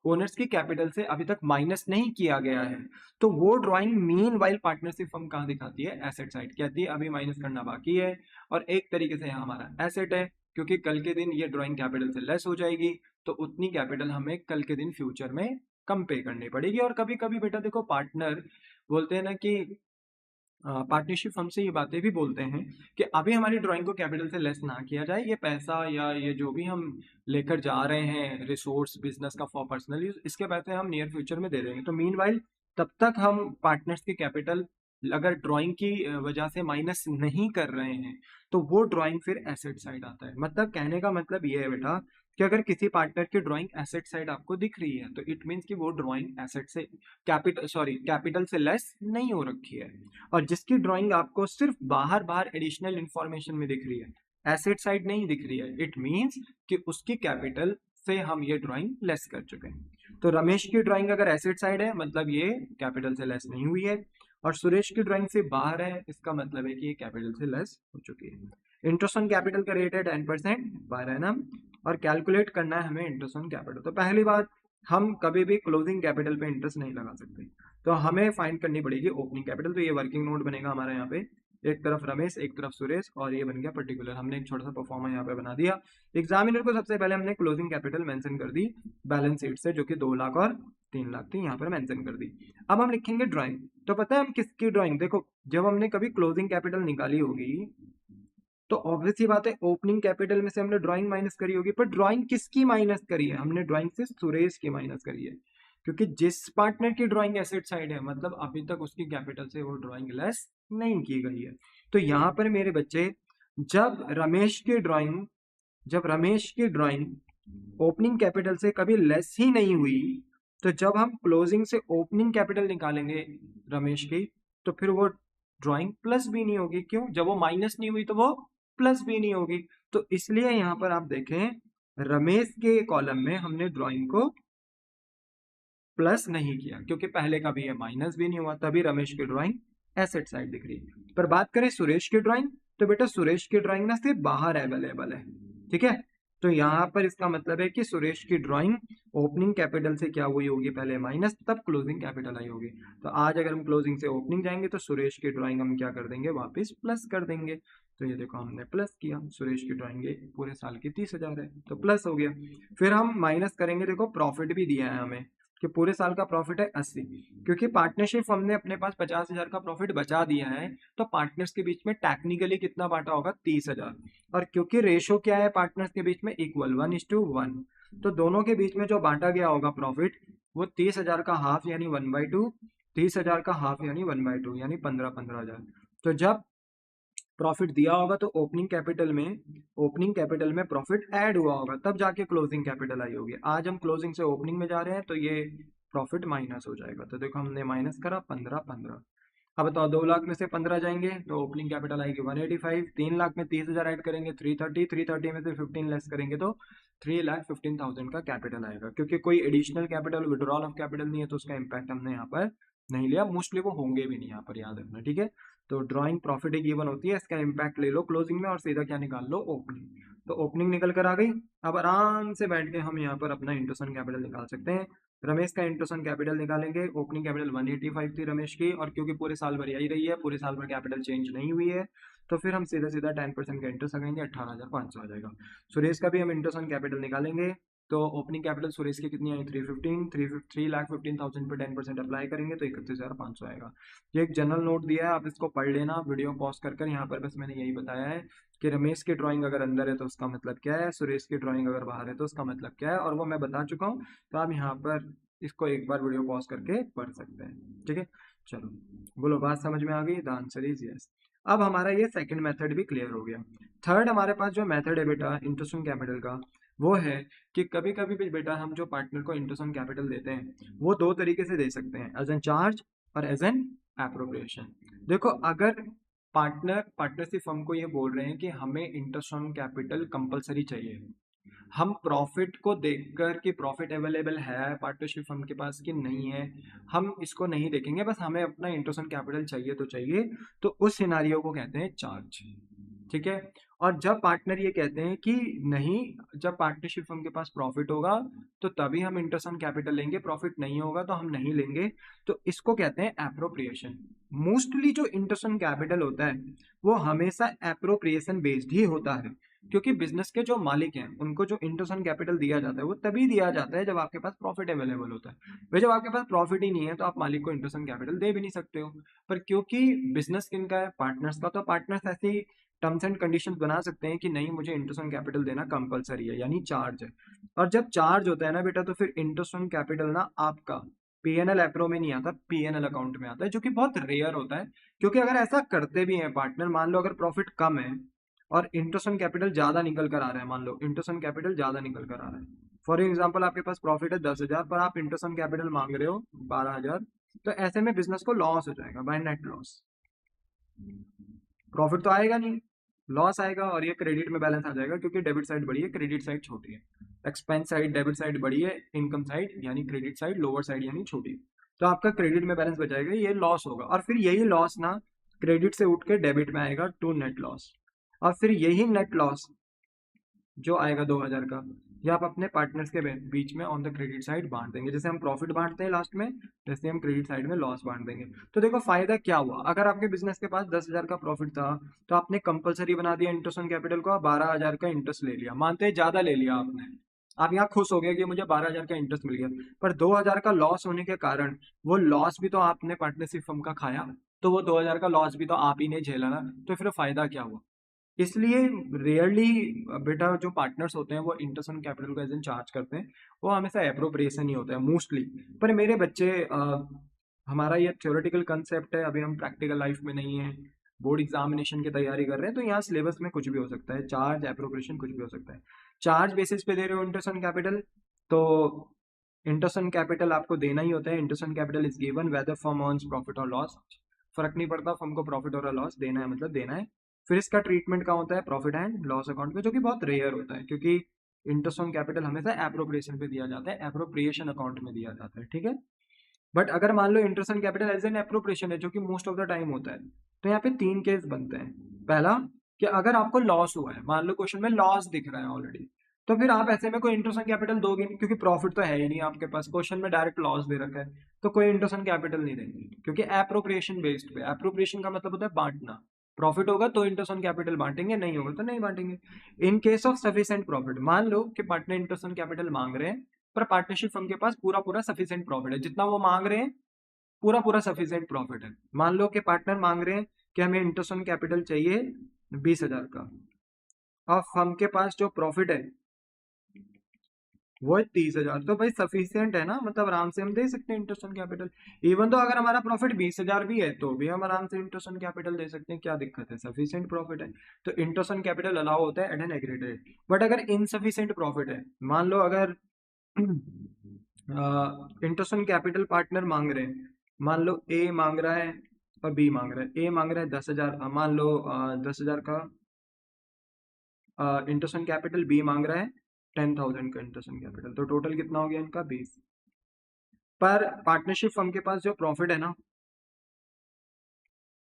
ओनर्स की कैपिटल से अभी तक माइनस नहीं किया गया है तो वो drawing mean while partnership firm कहां दिखाती है? Asset side. कहती है अभी माइनस करना बाकी है और एक तरीके से हमारा एसेट है, क्योंकि कल के दिन ये ड्राइंग कैपिटल से लेस हो जाएगी तो उतनी कैपिटल हमें कल के दिन फ्यूचर में कम पे करनी पड़ेगी। और कभी कभी बेटा देखो पार्टनर बोलते हैं ना कि पार्टनरशिप हमसे ये बातें भी बोलते हैं कि अभी हमारी ड्राइंग को कैपिटल से लेस ना किया जाए, ये पैसा या ये जो भी हम लेकर जा रहे हैं रिसोर्स बिजनेस का फॉर पर्सनल यूज, इसके पैसे हम नियर फ्यूचर में दे देंगे। तो मीनवाइल तब तक हम पार्टनर्स की कैपिटल अगर ड्राइंग की वजह से माइनस नहीं कर रहे हैं तो वो ड्राइंग फिर एसेट साइड आता है। मतलब कहने का मतलब ये है बेटा कि अगर किसी पार्टनर की ड्राइंग एसेट साइड आपको दिख रही है तो इट मीन्स कि वो ड्राइंग एसेट से कैपिटल से लेस नहीं हो रखी है, और जिसकी ड्राइंग आपको सिर्फ बाहर बाहर एडिशनल इंफॉर्मेशन में दिख रही है, एसेट साइड नहीं दिख रही है, इट मींस कि उसकी कैपिटल से हम ये ड्राइंग लेस कर चुके हैं। तो रमेश की ड्राइंग अगर एसेट साइड है मतलब ये कैपिटल से लेस नहीं हुई है, और सुरेश की ड्राइंग से बाहर है इसका मतलब है कि ये कैपिटल से लेस हो चुकी है। इंटरेस्ट ऑन कैपिटल का रेट है 10% पर एनम और कैलकुलेट करना है हमें इंटरेस्ट ऑन कैपिटल। तो पहली बात, हम कभी भी क्लोजिंग कैपिटल पे इंटरेस्ट नहीं लगा सकते, तो हमें फाइंड करनी पड़ेगी ओपनिंग कैपिटल। तो ये वर्किंग नोट बनेगा हमारा यहाँ पे, एक तरफ रमेश एक तरफ सुरेश और ये बन गया पर्टिकुलर। हमने एक छोटा सा परफॉर्मा यहाँ पे बना दिया। एग्जामिनर को सबसे पहले हमने क्लोजिंग कैपिटल मेंशन कर दी बैलेंस शीट से, जो कि 2 लाख और 3 लाख थी, यहाँ पर मेंशन कर दी। अब हम लिखेंगे ड्राइंग। तो पता है हम किसकी ड्राइंग, देखो जब हमने कभी क्लोजिंग कैपिटल निकाली होगी तो ऑब्वियस ही बात है ओपनिंग कैपिटल में से हमने ड्राइंग माइनस करी होगी, पर ड्राइंग किसकी माइनस करी है? हमने ड्राइंग से सुरेश की माइनस करी है, क्योंकि जिस पार्टनर की ड्राइंग एसेट साइड है मतलब अभी तक उसकी कैपिटल से वो ड्राइंग लेस नहीं की गई है। तो यहाँ पर मेरे बच्चे जब रमेश की ड्राइंग ओपनिंग कैपिटल से कभी लेस ही नहीं हुई, तो जब हम क्लोजिंग से ओपनिंग कैपिटल निकालेंगे रमेश की तो फिर वो ड्राइंग प्लस भी नहीं होगी। क्यों? जब वो माइनस नहीं हुई तो वो प्लस भी नहीं होगी। तो इसलिए यहां पर आप देखें रमेश के कॉलम में हमने ड्राइंग को प्लस नहीं किया, क्योंकि पहले का भी है माइनस भी नहीं हुआ, तभी रमेश की ड्राइंग एसेट साइड दिख रही है। पर बात करें सुरेश की ड्राइंग, तो बेटा सुरेश की ड्राइंग ना सिर्फ बाहर अवेलेबल है, ठीक है। तो यहाँ पर इसका मतलब है कि सुरेश की ड्राइंग ओपनिंग कैपिटल से क्या हुई होगी, पहले माइनस तब क्लोजिंग कैपिटल आई होगी। तो आज अगर हम क्लोजिंग से ओपनिंग जाएंगे तो सुरेश की ड्राइंग हम क्या कर देंगे, वापस प्लस कर देंगे। तो ये देखो हमने प्लस किया, सुरेश की ड्राइंग पूरे साल की 30,000 है तो प्लस हो गया। फिर हम माइनस करेंगे, देखो प्रॉफिट भी दिया है हमें कि पूरे साल का प्रॉफिट है 80, क्योंकि पार्टनरशिप हमने अपने पास 50,000 का प्रॉफिट बचा दिया है तो पार्टनर्स के बीच में टेक्निकली कितना बांटा होगा, 30,000। और क्योंकि रेशो क्या है पार्टनर्स के बीच में, इक्वल 1:1, तो दोनों के बीच में जो बांटा गया होगा प्रॉफिट वो 30,000 का हाफ यानी 1/2, 30,000 का हाफ यानी 1/2 यानी 15,000। तो जब प्रॉफिट दिया होगा तो ओपनिंग कैपिटल में प्रॉफिट ऐड हुआ होगा, तब जाके क्लोजिंग कैपिटल आई होगी। आज हम क्लोजिंग से ओपनिंग में जा रहे हैं तो ये प्रॉफिट माइनस हो जाएगा। तो देखो हमने माइनस करा 15। अब बताओ 2 लाख में से 15 जाएंगे तो ओपनिंग कैपिटल आएगी 185। 3 लाख में 30,000 ऐड करेंगे 330 में से 15 लेस करेंगे तो 3,15,000 का कैपिटल आएगा। क्योंकि कोई additional capital withdrawal of capital नहीं है तो उसका इम्पैक्ट हमने यहाँ पर नहीं लिया, मोस्टली वो होंगे भी नहीं यहाँ पर, याद रखना, ठीक है। तो ड्राइंग प्रॉफिट एक गिवन होती है, इसका इम्पैक्ट ले लो क्लोजिंग में और सीधा क्या निकाल लो, ओपनिंग। तो ओपनिंग निकल कर आ गई। अब आराम से बैठ के हम यहाँ पर अपना इंटरेस्ट ऑन कैपिटल निकाल सकते हैं। रमेश का इंटरेस्ट ऑन कैपिटल निकालेंगे। ओपनिंग कैपिटल 185 थी रमेश की, और क्योंकि पूरे साल भर यही रही है, पूरे साल भर कैपिटल चेंज नहीं हुई है, तो फिर हम सीधा सीधा 10% का इंटरेस्ट लगाएंगे, 18,500 आ जाएगा। सुरेश का भी हम इंटरेस्ट ऑन कैपिटल निकालेंगे। तो ओपनिंग कैपिटल सुरेश की कितनी आई, 3,15,000 पे 10% अप्लाई करेंगे तो 31,500 आएगा। ये एक जनरल नोट दिया है, आप इसको पढ़ लेना वीडियो पॉज कर। यहाँ पर बस मैंने यही बताया है कि रमेश की ड्राइंग अगर अंदर है तो उसका मतलब क्या है, सुरेश की ड्राइंग अगर बाहर है तो उसका मतलब क्या है, और वो मैं बता चुका हूँ। तो आप यहाँ पर इसको एक बार वीडियो पॉज करके पढ़ सकते हैं, ठीक है। चलो बोलो, बात समझ में आ गई? The answer is yes. अब हमारा ये सेकंड मेथड भी क्लियर हो गया। थर्ड हमारे पास जो मेथड है बेटा इंटरेस्ट ऑन कैपिटल का, वो है कि कभी कभी भी बेटा हम जो पार्टनर को इंटरेस्ट ऑन कैपिटल देते हैं वो दो तरीके से दे सकते हैं, एज एन चार्ज और एज एन एप्रोप्रिएशन। देखो, अगर पार्टनरशिप फर्म को ये बोल रहे हैं कि हमें इंटरेस्ट ऑन कैपिटल कंपलसरी चाहिए, हम प्रॉफिट को देखकर कि प्रॉफिट अवेलेबल है पार्टनरशिप फर्म के पास कि नहीं है, हम इसको नहीं देखेंगे, बस हमें अपना इंटरेस्ट ऑन कैपिटल चाहिए तो चाहिए, तो उस सिनारियो को कहते हैं चार्ज, ठीक है। और जब पार्टनर ये कहते हैं कि नहीं, जब पार्टनरशिप फर्म के पास प्रॉफिट होगा तो तभी हम इंटरेस्ट ऑन कैपिटल लेंगे, प्रॉफिट नहीं होगा तो हम नहीं लेंगे, तो इसको कहते हैं एप्रोप्रिएशन। मोस्टली जो इंटरेस्ट ऑन कैपिटल होता है वो हमेशा एप्रोप्रिएशन बेस्ड ही होता है, क्योंकि बिजनेस के जो मालिक हैं उनको जो इंटरेस्ट ऑन कैपिटल दिया जाता है वो तभी दिया जाता है जब आपके पास प्रॉफिट अवेलेबल होता है। भाई जब आपके पास प्रॉफिट ही नहीं है तो आप मालिक को इंटरेस्ट ऑन कैपिटल दे भी नहीं सकते हो। पर क्योंकि बिजनेस किनका है, पार्टनर्स का, तो पार्टनर्स ऐसी टर्म्स एंड कंडीशंस बना सकते हैं कि नहीं, मुझे इंटरेस्ट ऑन कैपिटल देना कंपलसरी है, यानी चार्ज है। और जब चार्ज होता है ना बेटा, तो फिर इंटरेस्ट ऑन कैपिटल ना आपका पीएनएल एप्रो में नहीं आता, पीएनएल अकाउंट में आता है, जो कि बहुत रेयर होता है। क्योंकि अगर ऐसा करते भी हैं पार्टनर, मान लो अगर प्रॉफिट कम है और इंटरेस्ट ऑन कैपिटल ज्यादा निकल कर आ रहा है, मान लो इंटरेस्ट ऑन कैपिटल ज्यादा निकल कर आ रहा है, फॉर एग्जाम्पल आपके पास प्रॉफिट है 10,000 पर आप इंटरेस्ट ऑन कैपिटल मांग रहे हो 12,000, तो ऐसे में बिजनेस को लॉस हो जाएगा, बाय नेट लॉस। प्रॉफिट तो आएगा नहीं, लॉस आएगा, और ये क्रेडिट में बैलेंस आ जाएगा, क्योंकि डेबिट साइड बड़ी है, क्रेडिट साइड छोटी है। एक्सपेंस साइड डेबिट साइड बड़ी है, इनकम साइड यानी क्रेडिट साइड, लोअर साइड यानी छोटी। तो आपका क्रेडिट में बैलेंस बचाएगा, ये लॉस होगा, और फिर यही लॉस ना क्रेडिट से उठ के डेबिट में आएगा टू नेट लॉस, और फिर यही नेट लॉस जो आएगा 2,000 का, ये आप अपने पार्टनर्स के बीच में ऑन द क्रेडिट साइड बांट देंगे, जैसे हम प्रॉफिट बांटते हैं लास्ट में, जैसे हम क्रेडिट साइड में लॉस बांट देंगे। तो देखो फायदा क्या हुआ, अगर आपके बिजनेस के पास 10,000 का प्रॉफिट था तो आपने कंपलसरी बना दिया इंटरेस्ट ऑन कैपिटल को, 12,000 का इंटरेस्ट ले लिया, मानते हैं ज्यादा ले लिया आपने, आप यहाँ खुश हो गए कि मुझे 12,000 का इंटरेस्ट मिल गया, पर 2,000 का लॉस होने के कारण वो लॉस भी तो आपने पार्टनरशिप फर्म का खाया, तो वो 2,000 का लॉस भी तो आप ही ने झेला ना, तो फिर फायदा क्या हुआ। इसलिए रेयरली बेटा जो पार्टनर्स होते हैं वो इंटरेस्ट ऑन कैपिटल को एज एन चार्ज करते हैं, वो हमेशा एप्रोप्रिएशन ही होता है मोस्टली। पर मेरे बच्चे हमारा ये थ्योरेटिकल कंसेप्ट है, अभी हम प्रैक्टिकल लाइफ में नहीं है, बोर्ड एग्जामिनेशन की तैयारी कर रहे हैं, तो यहाँ सिलेबस में कुछ भी हो सकता है, चार्ज एप्रोप्रिएशन कुछ भी हो सकता है। चार्ज बेसिस पे दे रहे हो इंटरेस्ट ऑन कैपिटल, तो इंटरेस्ट ऑन कैपिटल आपको देना ही होता है, interest on capital is given whether firm earns profit और लॉस, फर्क नहीं पड़ता फर्म को प्रॉफिट और लॉस देना है मतलब देना है। फिर इसका ट्रीटमेंट का होता है प्रॉफिट एंड लॉस अकाउंट में, जो कि बहुत रेयर होता है, क्योंकि इंटरेस्ट ऑन कैपिटल हमेशा एप्रोप्रिएशन पे दिया जाता है, एप्रोप्रिएशन अकाउंट में दिया जाता है, ठीक है। बट अगर मान लो interest on capital as an appropriation है, जो कि मोस्ट ऑफ द टाइम होता है, तो यहाँ पे 3 केस बनते हैं। पहला, कि अगर आपको लॉस हुआ है, मान लो क्वेश्चन में लॉस दिख रहा है ऑलरेडी, तो फिर आप ऐसे में कोई इंटरेस्ट ऑन कैपिटल दोगे नहीं, क्योंकि प्रॉफिट तो है ही नहीं आपके पास, क्वेश्चन में डायरेक्ट लॉस दे रखा है, तो कोई इंटरेस्ट ऑन कैपिटल नहीं देंगे, क्योंकि एप्रोप्रिएशन बेस्ड पे, एप्रोप्रिएशन का मतलब होता है बांटना, प्रॉफिट होगा तो इंटरेस्ट ऑन कैपिटल बांटेंगे, नहीं होगा तो नहीं बांटेंगे। In case of sufficient profit, मान लो कि पार्टनर इंटरेस्ट ऑन कैपिटल मांग रहे हैं, पर पार्टनरशिप फर्म के पास पूरा पूरा सफिशिएंट प्रॉफिट है, जितना वो मांग रहे हैं पूरा पूरा सफिशिएंट प्रॉफिट है। मान लो कि पार्टनर मांग रहे हैं कि हमें इंटरेस्ट ऑन कैपिटल चाहिए 20,000 का, और फर्म के पास जो प्रॉफिट है वो है 30,000, तो भाई सफिशियंट है ना, मतलब आराम से हम दे सकते हैं इंटरेस्ट ऑन कैपिटल। इवन तो अगर हमारा प्रॉफिट 20,000 भी है तो भी हम आराम से इंटरेस्ट ऑन कैपिटल दे सकते हैं, क्या दिक्कत है, सफिशियंट प्रॉफिट है, तो इंटरेस्ट ऑन कैपिटल अलाउ होता है at an agreed rate. But अगर इनसफिशियंट प्रॉफिट है, मान लो अगर इंटरेस्ट ऑन कैपिटल पार्टनर मांग रहे हैं, मान लो ए मांग रहा है और बी मांग रहा है, ए मांग रहा है 10,000, मान लो 10,000 का इंटरेस्ट ऑन कैपिटल, बी मांग रहा है 10,000 का इंटरेस्ट ऑन कैपिटल, तो टोटल कितना हो गया इनका 20। पर पार्टनरशिप फर्म के पास जो प्रॉफिट है ना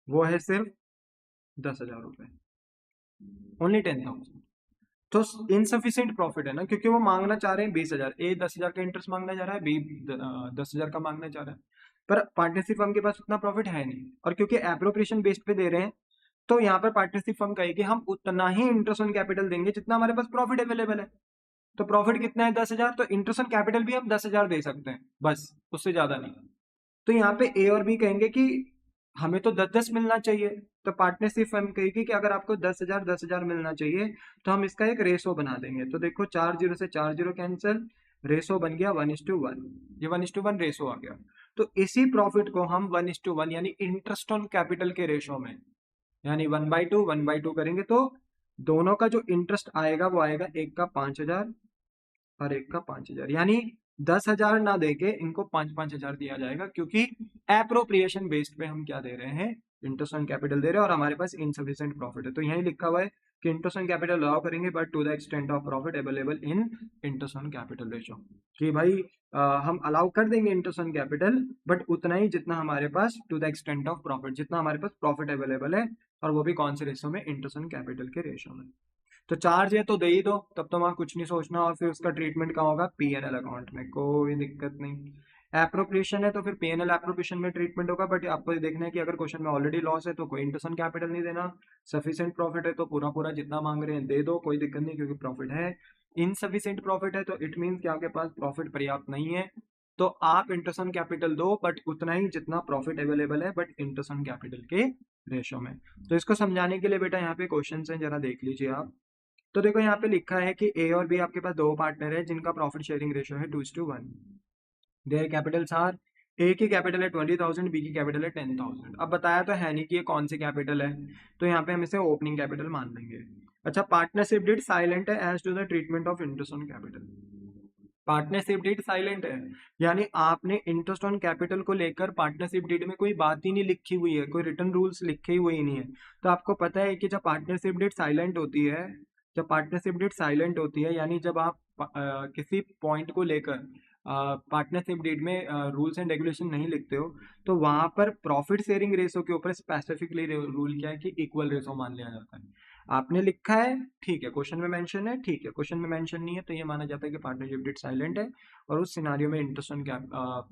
वो है सिर्फ 10,000 रुपये, ओनली 10,000। तो इनसफिशियंट प्रॉफिट है ना, क्योंकि वो मांगना चाह रहे हैं 20,000, ए 10,000 का इंटरेस्ट मांगना चाह रहा है, बी 10,000 का मांगना चाह रहा है, पर पार्टनरशिप फर्म के पास उतना प्रॉफिट है नहीं, और क्योंकि एप्रोप्रिएशन बेस्ड पे दे रहे हैं, तो यहाँ पर पार्टनरशिप फर्म कहेगी हम उतना ही इंटरेस्ट ऑन कैपिटल देंगे जितना हमारे पास प्रॉफिट अवेलेबल है। तो प्रॉफिट कितना है 10,000, तो इंटरेस्ट ऑन कैपिटल भी हम 10,000 दे सकते हैं, बस उससे ज्यादा नहीं। तो यहाँ पे ए और बी कहेंगे कि हमें तो 10-10 मिलना चाहिए। तो पार्टनरशिप फर्म कहेगी कि अगर आपको 10,000 मिलना चाहिए तो हम इसका एक रेशो बना देंगे। तो देखो 4 जीरो से 4 जीरो कैंसिल, रेशो बन गया 1:1, ये 1:1 रेशो आ गया। तो इसी प्रॉफिट को हम 1:1 यानी इंटरेस्ट ऑन कैपिटल के रेशो में, यानी 1/2 करेंगे, तो दोनों का जो इंटरेस्ट आएगा वो आएगा, एक का 5,000 और एक का 5,000, यानी 10,000 ना देके इनको 5,000 दिया जाएगा, क्योंकि एप्रोप्रिएशन बेस्ड पे हम क्या दे रहे हैं, इंटरेस्ट ऑन कैपिटल दे रहे हैं, और हमारे पास इनसफिशिएंट प्रॉफिट है। तो यही लिखा हुआ है कि इंटरेस्ट ऑन कैपिटल अलाउ करेंगे but to the extent of profit available in interest on capital ratio, कि भाई हम अलाउ कर देंगे इंटरेस्ट ऑन कैपिटल, बट उतना ही जितना हमारे पास to the extent of profit, जितना हमारे पास प्रॉफिट अवेलेबल है, और वो भी कौन से रेशो में, इंटरेस्ट ऑन कैपिटल के रेशो में। तो चार्ज है तो दे ही दो, तब तो वहां कुछ नहीं सोचना, और फिर उसका ट्रीटमेंट कहाँ होगा, पीएनएल अकाउंट में, कोई दिक्कत नहीं। एप्रोप्रिएशन है तो फिर पीएनएल एप्रोप्रिएशन में ट्रीटमेंट होगा, बट आपको ये देखना है कि अगर क्वेश्चन में ऑलरेडी लॉस है तो कोई इंटरेस्ट ऑन कैपिटल नहीं देना, सफिशिएंट प्रॉफिट है तो पूरा पूरा जितना मांग रहे हैं दे दो, कोई दिक्कत नहीं, क्योंकि प्रॉफिट है। इनसफिशिएंट प्रॉफिट है तो इट मीन्स कि आपके पास प्रॉफिट पर्याप्त नहीं है, तो आप इंटरेस्ट ऑन कैपिटल दो बट उतना ही जितना प्रॉफिट अवेलेबल है, बट इंटरेस्ट ऑन कैपिटल के रेशो में। तो इसको समझाने के लिए बेटा यहाँ पे क्वेश्चन है, जरा देख लीजिए आप। तो देखो यहाँ पे लिखा है कि ए और बी आपके पास दो पार्टनर है जिनका प्रॉफिट शेयरिंग रेशियो है 2:1। देयर कैपिटल्स आर, ए की कैपिटल है 20,000, बी की कैपिटल है 10,000। अब बताया तो है नहीं कि ये कौन सी कैपिटल है, तो यहाँ पे हम इसे ओपनिंग कैपिटल मान लेंगे। अच्छा, पार्टनरशिप डीड साइलेंट है as to the treatment of interest on capital. Partnership deed silent है, यानी आपने इंटरेस्ट ऑन कैपिटल को लेकर पार्टनरशिप डीड में कोई बात ही नहीं लिखी हुई है, कोई रिटर्न रूल्स लिखे हुए ही नहीं है। तो आपको पता है कि जब पार्टनरशिप डीड साइलेंट होती है, जब पार्टनरशिप डीड साइलेंट होती है, यानी जब आप किसी पॉइंट को लेकर पार्टनरशिप डीड में रूल्स एंड रेगुलेशन नहीं लिखते हो, तो वहां पर प्रॉफिट शेयरिंग रेशो के ऊपर स्पेसिफिकली रूल क्या है कि इक्वल रेशो मान लिया जाता है। आपने लिखा है ठीक है, क्वेश्चन में मेंशन है ठीक है, क्वेश्चन में मेंशन नहीं है तो ये माना जाता है कि पार्टनरशिप डीड साइलेंट है, और उस सिनारियो में interest on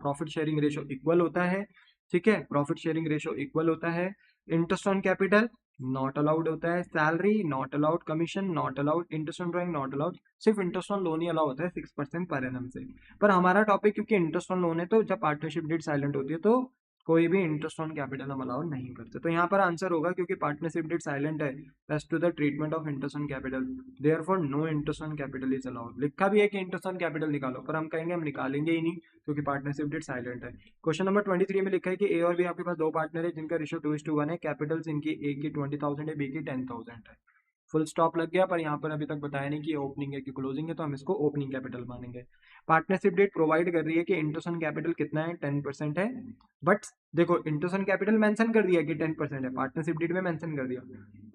profit sharing ratio equal होता है। ठीक है, प्रॉफिट शेयरिंग रेशो इक्वल होता है। Interest on capital not allowed होता है, salary not allowed, commission not allowed, interest on drawing not allowed, सिर्फ इंटरेस्ट ऑन लोन ही अलाउ होता है 6% पर एनम से। पर हमारा टॉपिक क्योंकि इंटरेस्ट ऑन लोन है, तो जब पार्टनरशिप डीड साइलेंट होती है तो कोई भी इंटरेस्ट ऑन कैपिटल हम अलाउ नहीं करते। तो यहाँ पर आंसर होगा क्योंकि पार्टनरशिप डीड साइलेंट है as to the treatment of interest on capital, therefore no interest on capital is allowed. लिखा भी है कि इंटरेस्ट ऑन कैपिटल निकालो, पर हम कहेंगे हम निकालेंगे ही नहीं क्योंकि पार्टनरशिप डीड साइलेंट है। क्वेश्चन नंबर 23 में लिखा है कि ए और बी आपके पास दो पार्टनर है जिनका रेशियो 2:1 है, कैपिटल्स इनकी ए की 20,000 है, बी की 10,000 है। फुल स्टॉप लग गया, पर यहाँ पर अभी तक बताया नहीं कि ओपनिंग है कि क्लोजिंग है, तो हम इसको ओपनिंग कैपिटल मानेंगे। पार्टनरशिप डेट प्रोवाइड कर रही है कि इंटरेस्ट ऑन कैपिटल कितना है, 10% है, बट देखो इंटरेस्ट ऑन कैपिटल मेंशन कर दिया कि 10% है, पार्टनरशिप डीड में मेंशन कर दिया,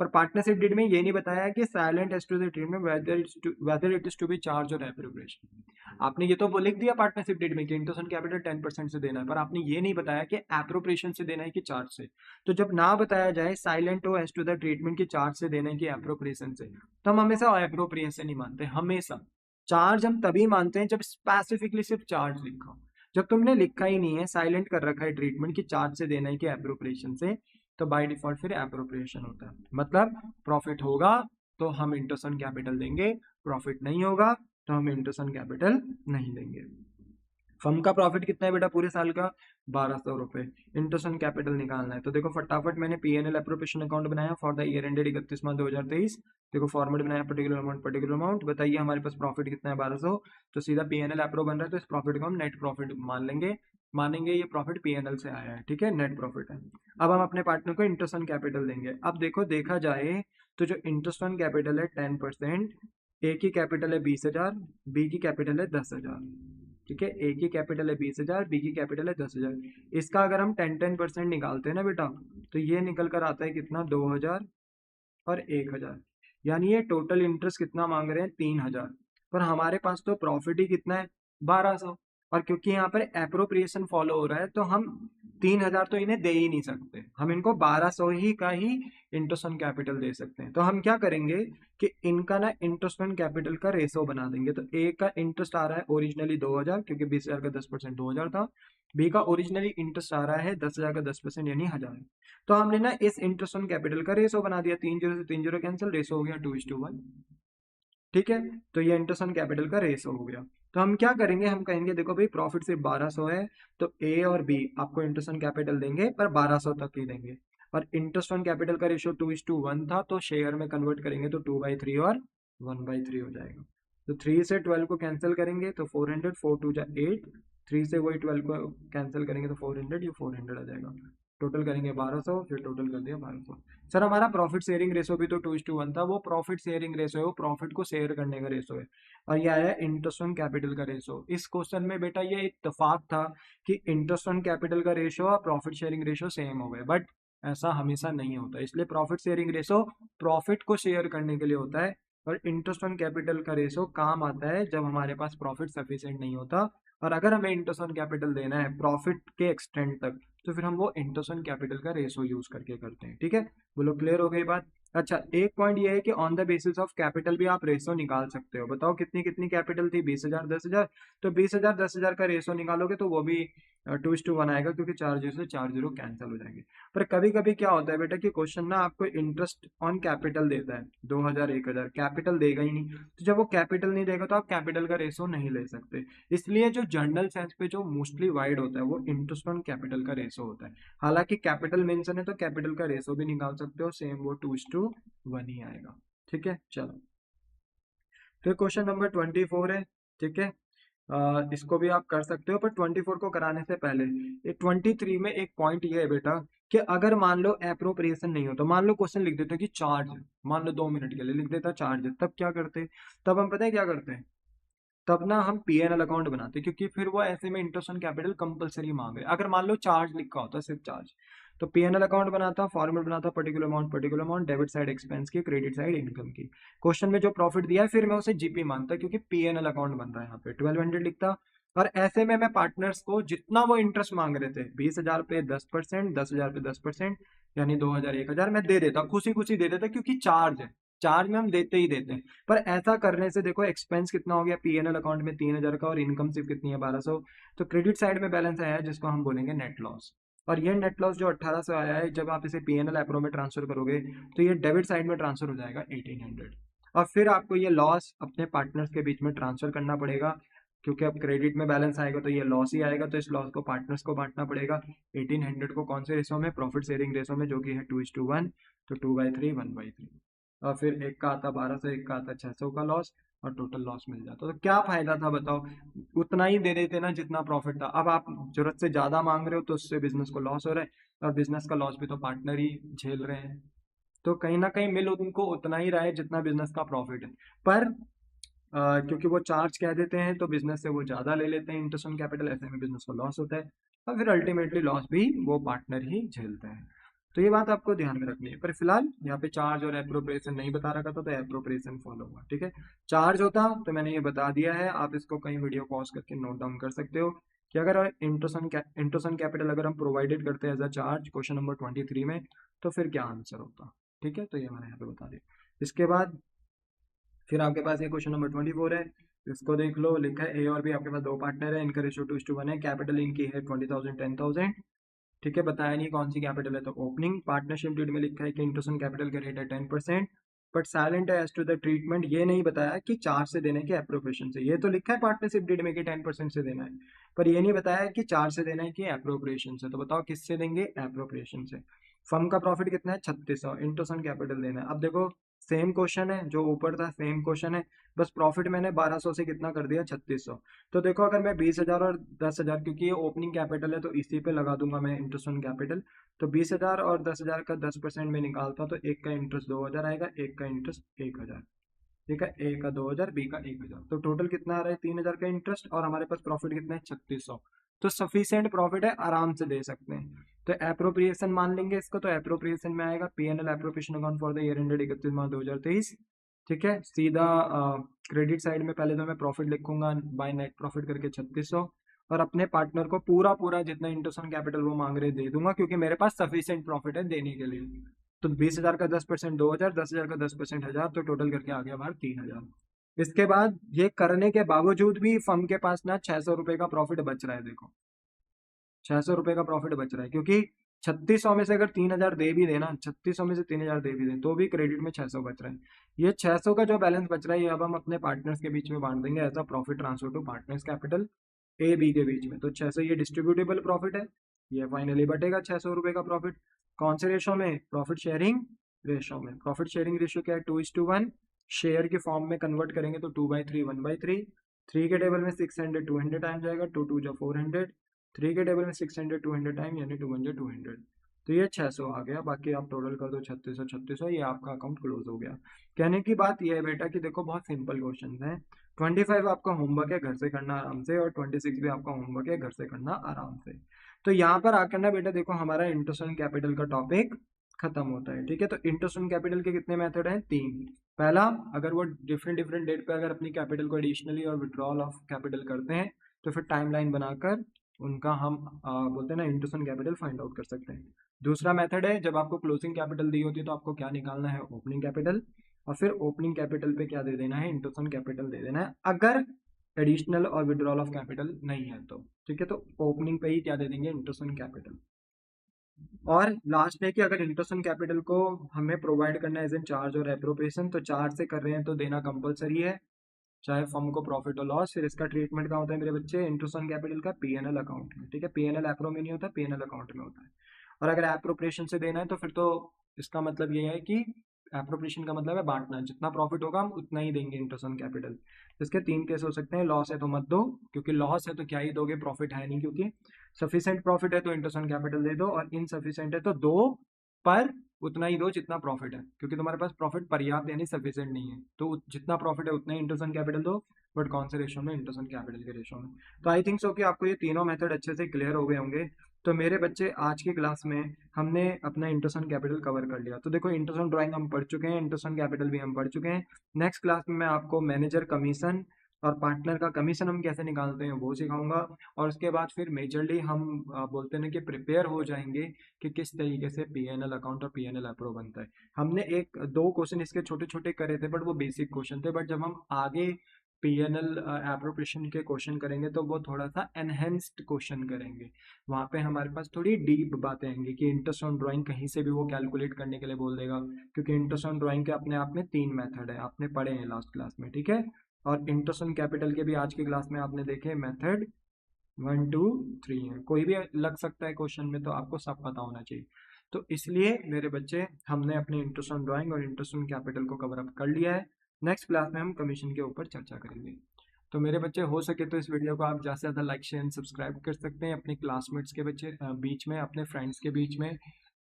पर पार्टनरशिप डीड में ये नहीं बताया कि silent as to the treatment whether it is to be charge और एप्रोप्रिएशन। आपने ये तो लिख दिया पार्टनरशिप डीड में कि इंटरेस्ट ऑन कैपिटल 10% से देना है, पर आपने ये नहीं बताया कि एप्रोप्रिएशन से देना है कि चार्ज से। तो जब ना बताया जाए साइलेंट हो एज टू द ट्रीटमेंट की चार्ज से देने की एप्रोप्रिएशन से, तो हम हमेशा एप्रोप्रिएशन नहीं मानते, हमेशा चार्ज हम तभी मानते हैं जब स्पेसिफिकली सिर्फ चार्ज लिखा हो। जब तुमने लिखा ही नहीं है, साइलेंट कर रखा है ट्रीटमेंट की चार्ज से देना है कि एप्रोप्रिएशन से, तो बाय डिफॉल्ट फिर एप्रोप्रिएशन होता है। मतलब प्रॉफिट होगा तो हम इंटरेस्ट ऑन कैपिटल देंगे, प्रॉफिट नहीं होगा तो हम इंटरेस्ट ऑन कैपिटल नहीं देंगे। फर्म का प्रॉफिट कितना है बेटा पूरे साल का, 1,200 रुपए। इंटरेस्ट ऑन कैपिटल निकालना है, तो देखो फटाफट मैंने पीएनएल एप्रोप्रिएशन अकाउंट बनाया फॉर द ईयर एंडेड 31 मार्च 2023। देखो फॉर्मेट बनाया पर्टिकुलर अमाउंट, बताइए हमारे पास प्रॉफिट कितना है 1,200, तो सीधा पीएनएल एप्रो बन रहा है, तो इस प्रॉफिट को हम नेट प्रॉफिट मान लेंगे, मानेंगे ये प्रॉफिट पीएनएल से आया है, ठीक है, नेट प्रॉफिट है। अब हम अपने पार्टनर को इंटरेस्ट ऑन कैपिटल देंगे। अब देखो देखा जाए तो जो इंटरेस्ट ऑन कैपिटल है 10%, ए की कैपिटल है 20,000, बी की कैपिटल है 10,000, ठीक है, ए की कैपिटल है 20,000, बी की कैपिटल है 10,000। इसका अगर हम 10% निकालते हैं ना बेटा, तो ये निकल कर आता है कितना, 2,000 और 1,000, यानी ये टोटल इंटरेस्ट कितना मांग रहे हैं, 3,000। पर हमारे पास तो प्रॉफिट ही कितना है, 1,200, और क्योंकि यहाँ पर एप्रोप्रिएशन फॉलो हो रहा है तो हम 3000 तो इन्हें दे ही नहीं सकते, हम इनको 1200 ही का ही इंटरेस्ट ऑन कैपिटल दे सकते हैं। तो हम क्या करेंगे कि इनका ना इंटरेस्ट ऑन कैपिटल का रेशो बना देंगे। तो ए का इंटरेस्ट आ रहा है ओरिजिनली 2000, क्योंकि 20,000 का 10% 2000 था। बी का ओरिजिनली इंटरेस्ट आ रहा है 10,000 का 10% यानी 1000। तो हमने ना इस इंटरेस्ट ऑन कैपिटल का रेशो बना दिया, 3 जीरो से 3 जीरो कैंसिल, रेशो हो गया 2:1। ठीक है, तो ये इंटरेस्ट ऑन कैपिटल का रेशो हो गया। तो हम क्या करेंगे, हम कहेंगे देखो भाई प्रॉफिट सिर्फ 1200 है, तो ए और बी आपको इंटरेस्ट ऑन कैपिटल देंगे पर 1200 तक ही देंगे। और इंटरेस्ट ऑन कैपिटल का रेशियो 2:1 था, तो शेयर में कन्वर्ट करेंगे तो 2/3 और 1/3 हो जाएगा। तो 3 से 12 को कैंसिल करेंगे तो 400, 4 2 जा 8, 3 से वही 12 को कैंसिल करेंगे तो 400, ये 400 आ जाएगा। टोटल करेंगे 1200, फिर टोटल कर दिया 1200। सर हमारा प्रॉफिट शेयरिंग रेशो भी तो 2:1 था, वो प्रॉफिट शेयरिंग रेशो है, वो प्रॉफिट को शेयर करने का रेशो है। और ये आया इंटरेस्ट ऑन कैपिटल का रेशो। इस क्वेश्चन में बेटा ये इत्तेफाक था कि इंटरेस्ट ऑन कैपिटल का रेशो और प्रॉफिट शेयरिंग रेशो सेम हो गए, बट ऐसा हमेशा नहीं होता। इसलिए प्रॉफिट शेयरिंग रेशो प्रॉफिट को शेयर करने के लिए होता है, और इंटरेस्ट ऑन कैपिटल का रेशो काम आता है जब हमारे पास प्रॉफिट सफिशिएंट नहीं होता। और अगर हमें इंटरेस्ट ऑन कैपिटल देना है प्रॉफिट के एक्सटेंट तक, तो फिर हम वो इंटरेस्ट ऑन कैपिटल का रेशो यूज करके करते हैं। ठीक है, बोलो क्लियर हो गई बात। अच्छा, एक पॉइंट ये है कि on the basis of capital भी आप रेशो निकाल सकते हो। बताओ कितनी कितनी कैपिटल थी, 20,000 10,000, तो 20,000 10,000 का रेशो निकालोगे तो वो भी 2:1 आएगा, क्योंकि 4 जीरो से 4 जीरो कैंसिल हो जाएंगे। पर कभी कभी क्या होता है बेटा कि क्वेश्चन ना आपको इंटरेस्ट ऑन कैपिटल देता है 2,000 1,000, कैपिटल देगा ही नहीं। तो जब वो कैपिटल नहीं देगा तो आप कैपिटल का रेशो नहीं ले सकते। इसलिए जो जनरल सेंस पे जो मोस्टली वाइड होता है वो इंटरेस्ट ऑन कैपिटल का रेशो होता है। हालांकि कैपिटल मेंशन है तो कैपिटल का रेशो भी निकाल सकते हो, सेम वो 2:1 ही आएगा। ठीक है, चलो फिर क्वेश्चन नंबर 24 है। ठीक है, इसको भी आप कर सकते हो, पर 24 को कराने से पहले ये 23 में एक पॉइंट ये है बेटा कि अगर मान लो एप्रोप्रिएशन नहीं हो, तो मान लो क्वेश्चन लिख देते कि चार्ज, मान लो 2 मिनट के लिए लिख देता चार्ज, तब क्या करते, तब हम पता है क्या करते हैं, तब ना हम पीएनएल अकाउंट बनाते, क्योंकि फिर वो ऐसे में इंटरेस्ट ऑन कैपिटल कंपलसरी मांग रहे। अगर मान लो चार्ज लिखा होता सिर्फ चार्ज, तो पीएनएल अकाउंट बनाता, फॉर्मेट बनाता particular amount, debit side expense की, क्रेडिट साइड इनकम की। क्वेश्चन में जो प्रॉफिट दिया है फिर मैं उसे जीपी मानता, क्योंकि पीएनएल अकाउंट बन रहा है यहाँ पे 1200 लिखता। और ऐसे में मैं पार्टनर्स को जितना वो इंटरेस्ट मांग रहे थे 20,000 पे 10%, 10,000 पे 10%, यानी 2,000 1,000 मैं दे देता, खुशी खुशी दे देता, क्योंकि चार्ज है, चार्ज में हम देते ही देते हैं। पर ऐसा करने से देखो एक्सपेंस कितना हो गया पीएनएल अकाउंट में 3,000 का, और इनकम सिर्फ कितनी है 1200। तो क्रेडिट साइड में बैलेंस आया है जिसको हम बोलेंगे नेट लॉस। और ये नेट लॉस जो 1800 आया है, जब आप इसे पीएनएल एप्रो में ट्रांसफर करोगे तो ये डेबिट साइड में ट्रांसफर हो जाएगा 1800। और फिर आपको ये लॉस अपने पार्टनर्स के बीच में ट्रांसफर करना पड़ेगा, क्योंकि अब क्रेडिट में बैलेंस आएगा तो ये लॉस ही आएगा, तो इस लॉस को पार्टनर्स को बांटना पड़ेगा। 1800 को कौन से रेशो में, प्रॉफिट शेयरिंग रेशो में, जो कि है 2:1, तो 2/3 1/3। और फिर एक का आता 1200, एक का आता 600 का लॉस, और टोटल लॉस मिल जाता। तो क्या फायदा था बताओ, उतना ही दे देते ना जितना प्रॉफिट था। अब आप जरूरत से ज्यादा मांग रहे हो तो उससे बिजनेस को लॉस हो रहा है, और बिजनेस का लॉस भी तो पार्टनर ही झेल रहे हैं। तो कहीं ना कहीं मिल उनको उतना ही रहा है जितना बिजनेस का प्रॉफिट है। पर क्योंकि वो चार्ज कह देते हैं तो बिजनेस से वो ज्यादा ले लेते हैं इंटरेस्ट ऑन कैपिटल, ऐसे में बिजनेस को लॉस होता है, और फिर अल्टीमेटली लॉस भी वो पार्टनर ही झेलते हैं। तो ये बात आपको ध्यान में रखनी है। पर फिलहाल यहाँ पे चार्ज और एप्रोप्रिएशन नहीं बता रखा था, तो एप्रोप्रिएशन फॉलो हुआ। ठीक है, चार्ज होता तो मैंने ये बता दिया है, आप इसको कहीं वीडियो पॉज करके नोट डाउन कर सकते हो कि अगर इंटरेस्ट ऑन कैपिटल अगर हम प्रोवाइडेड करते हैं as a charge question number 23 में, तो फिर क्या आंसर होता। ठीक है, तो ये मैंने यहाँ पे बता दिया। इसके बाद फिर आपके पास ये क्वेश्चन नंबर 24 है, इसको देख लो, लिखा है ए और बी आपके पास दो पार्टनर है, इनका रेशियो 2:1 है, कैपिटल इनकी है 20,000 10,000। ठीक है, बताया नहीं कौन सी कैपिटल है, तो ओपनिंग पार्टनरशिप डीड में लिखा है कि इंटरेस्ट ऑन कैपिटल का रेट है 10%, बट साइलेंट है एज टू द ट्रीटमेंट, ये नहीं बताया कि चार्ज से देने के एप्रोप्रिएशन से। ये तो लिखा है पार्टनरशिप डीड में कि 10% से देना है, पर ये नहीं बताया कि चार्ज से देना है कि एप्रोप्रिएशन से। तो बताओ किससे देंगे, एप्रोप्रिएशन से। फर्म का प्रॉफिट कितना है 3600, इंटरेस्ट ऑन कैपिटल देना है। अब देखो सेम क्वेश्चन है, जो ऊपर था सेम क्वेश्चन है, बस प्रॉफिट मैंने 1200 से कितना कर दिया 3600। तो देखो अगर मैं 20,000 और 10,000, क्योंकि ये ओपनिंग कैपिटल है तो इसी पे लगा दूंगा मैं इंटरेस्ट ऑन कैपिटल, तो 20,000 और 10,000 का 10% में निकालता तो एक का इंटरेस्ट 2,000 आएगा, एक का इंटरेस्ट 1,000। ठीक है, ए का 2,000, बी का 1,000, तो टोटल कितना आ रहा है 3,000 का इंटरेस्ट, और हमारे पास प्रॉफिट कितना है 3600। तो सफिशियंट प्रॉफिट है, आराम से दे सकते हैं। तो एप्रोप्रिएशन मान लेंगे इसको, तो एप्रोप्रिएशन में आएगा PNL appropriation account for the year ended 31 मार्च 2023। ठीक है, सीधा क्रेडिट साइड में पहले तो मैं प्रॉफिट लिखूंगा बाय नेट प्रॉफिट करके 3600, और अपने पार्टनर को पूरा पूरा जितना इंटरेस्ट ऑन कैपिटल वो मांग रहे दे दूंगा, क्योंकि मेरे पास सफिशिएंट प्रॉफिट है देने के लिए। तो 20,000 का 10% 2,000, 10,000 का 10% 1,000, तो टोटल करके आ गया बाहर 3,000। इसके बाद ये करने के बावजूद भी फर्म के पास ना 600 रुपए का प्रॉफिट बच रहा है। देखो 600 रुपए का प्रॉफिट बच रहा है, क्योंकि 3600 में से अगर 3,000 दे भी देना, 3600 में से 3,000 दे भी दे तो भी क्रेडिट में 600 बच रहा है। ये 600 का जो बैलेंस बच रहा है ये अब हम अपने पार्टनर्स के बीच में बांट देंगे as a profit transfer to partners capital A B के बीच में। तो 600 ये डिस्ट्रीब्यूटेबल प्रॉफिट है, ये फाइनली बटेगा 600 रुपए का प्रॉफिट। कौन से रेशो में? प्रॉफिट शेयरिंग रेशो में। प्रॉफिट शेयरिंग रेशो क्या है? 2:1। शेयर के फॉर्म में कन्वर्ट करेंगे तो 2/3 1/3। 3 के टेबल में 600 200 टाइम जाएगा, 2 2 जा 400। 3 के टेबल में 600 200 टाइम यानी 2 200। तो ये 600 आ गया, बाकी आप टोटल कर दो 3600 3600, ये आपका अकाउंट क्लोज हो गया। कहने की बात ये है बेटा कि देखो बहुत सिंपल क्वेश्चन है। 25 आपका होमवर्क है घर से करना आराम से, और 26 भी आपका होमवर्क है घर से करना आराम से। तो यहाँ पर आकर ना बेटा देखो हमारा इंटरेस्ट ऑन कैपिटल का टॉपिक खत्म होता है। ठीक है, तो इंटरेस्ट ऑन कैपिटल के कितने मेथड हैं? 3। पहला, अगर वो डिफरेंट डिफरेंट डेट पे अगर अपनी कैपिटल को एडिशनली और विड्रॉल ऑफ कैपिटल करते हैं तो फिर टाइमलाइन बनाकर उनका हम बोलते हैं ना interest on capital find out कर सकते हैं। दूसरा मेथड है, जब आपको क्लोजिंग कैपिटल दी होती है तो आपको क्या निकालना है? Opening capital. और फिर ओपनिंग कैपिटल पे क्या दे देना है? इंटरेस्ट ऑन कैपिटल दे देना है, अगर एडिशनल और विड्रॉल ऑफ कैपिटल नहीं है तो। ठीक है, तो ओपनिंग पे ही क्या दे देंगे? Interest on capital. और लास्ट है कि अगर इंटरेस्ट ऑन कैपिटल को हमें प्रोवाइड करना है एज एन चार्ज और एप्रोप्रिएशन, तो चार्ज से कर रहे हैं तो देना कंपलसरी है, चाहे फर्म को प्रॉफिट और लॉस। फिर इसका ट्रीटमेंट कहाँ होता है मेरे बच्चे? इंटरेस्ट ऑन कैपिटल का पीएनएल अकाउंट में। ठीक है, पीएनएल एप्रो में नहीं होता, पीएनएल अकाउंट में होता है। और अगर एप्रोप्रिएशन से देना है तो फिर तो इसका मतलब ये है कि एप्रोप्रिएशन का मतलब है बांटना, जितना प्रॉफिट होगा हम उतना ही देंगे इंटरेस्ट ऑन कैपिटल। इसके 3 केस हो सकते हैं। लॉस है तो मत दो, क्योंकि लॉस है तो क्या ही दोगे, प्रॉफिट है नहीं। क्योंकि सफिशिएंट प्रॉफिट है तो इंटरेस्ट ऑन कैपिटल दे दो, और इनसफिशिएंट है तो दो, पर उतना ही दो जितना प्रॉफिट है, क्योंकि तुम्हारे पास प्रॉफिट पर्याप्त यानी सफिशिएंट नहीं है, तो जितना प्रॉफिट है उतना ही इंटरेस्ट ऑन कैपिटल दो, बट कौन से रेशो में? इंटरेस्ट ऑन कैपिटल के रेशो में। तो आई थिंक सो कि आपको ये तीनों मेथड अच्छे से क्लियर हो गए होंगे। तो मेरे बच्चे आज की क्लास में हमने अपना इंटरेस्ट ऑन कैपिटल कवर कर लिया। तो देखो इंटरेस्ट ऑन ड्राइंग हम पढ़ चुके हैं, इंटरेस्ट ऑन कैपिटल भी हम पढ़ चुके हैं। नेक्स्ट क्लास में मैं आपको मैनेजर कमीशन और पार्टनर का कमीशन हम कैसे निकालते हैं वो सिखाऊंगा। और उसके बाद फिर मेजरली हम बोलते हैं ना कि प्रिपेयर हो जाएंगे कि किस तरीके से पीएनएल अकाउंट और पीएनएल अप्रो बनता है। हमने 1-2 क्वेश्चन इसके छोटे छोटे करे थे, बट वो बेसिक क्वेश्चन थे। बट जब हम आगे पीएनएल एप्रोप्रिएशन के क्वेश्चन करेंगे तो वो थोड़ा सा एनहेंस्ड क्वेश्चन करेंगे। वहाँ पे हमारे पास थोड़ी डीप बातें आएंगी कि इंटरेस्ट ऑन ड्राइंग कहीं से भी वो कैलकुलेट करने के लिए बोल देगा, क्योंकि इंटरेस्ट ऑन ड्राइंग के अपने आप में 3 मेथड है, आपने पढ़े हैं लास्ट क्लास में। ठीक है, और इंटरेस्ट ऑन कैपिटल के भी आज की क्लास में आपने देखे मेथड 1 2 3 है। कोई भी लग सकता है क्वेश्चन में, तो आपको सब पता होना चाहिए। तो इसलिए मेरे बच्चे हमने अपने इंटरेस्ट ऑन ड्राइंग और इंटरेस्ट ऑन कैपिटल को कवर अप कर लिया है। नेक्स्ट क्लास में हम कमीशन के ऊपर चर्चा करेंगे। तो मेरे बच्चे हो सके तो इस वीडियो को आप ज़्यादा से ज़्यादा लाइक शेयर सब्सक्राइब कर सकते हैं अपने क्लासमेट्स के बच्चे बीच में, अपने फ्रेंड्स के बीच में।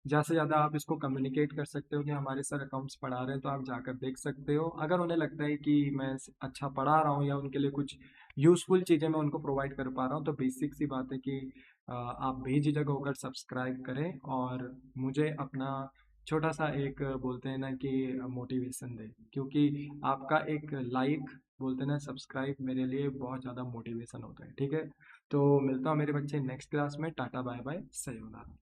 ज़्यादा से ज़्यादा आप इसको कम्युनिकेट कर सकते हो कि हमारे सर अकाउंट्स पढ़ा रहे हैं, तो आप जाकर देख सकते हो। अगर उन्हें लगता है कि मैं अच्छा पढ़ा रहा हूँ या उनके लिए कुछ यूज़फुल चीज़ें मैं उनको प्रोवाइड कर पा रहा हूँ, तो बेसिक सी बात है कि आप बेझिझक होकर सब्सक्राइब करें और मुझे अपना छोटा सा एक बोलते हैं ना कि मोटिवेशन दें, क्योंकि आपका एक लाइक बोलते हैं ना सब्सक्राइब मेरे लिए बहुत ज़्यादा मोटिवेशन होता है। ठीक है, तो मिलता हूँ मेरे बच्चे नेक्स्ट क्लास में। Tata bye bye, sayonara.